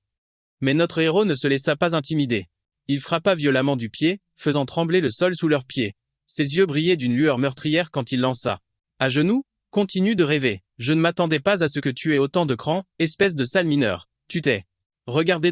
Mais notre héros ne se laissa pas intimider. Il frappa violemment du pied, faisant trembler le sol sous leurs pieds. Ses yeux brillaient d'une lueur meurtrière quand il lança. À genoux? Continue de rêver. Je ne m'attendais pas à ce que tu aies autant de cran, espèce de sale mineur. Tu t'es regardé dans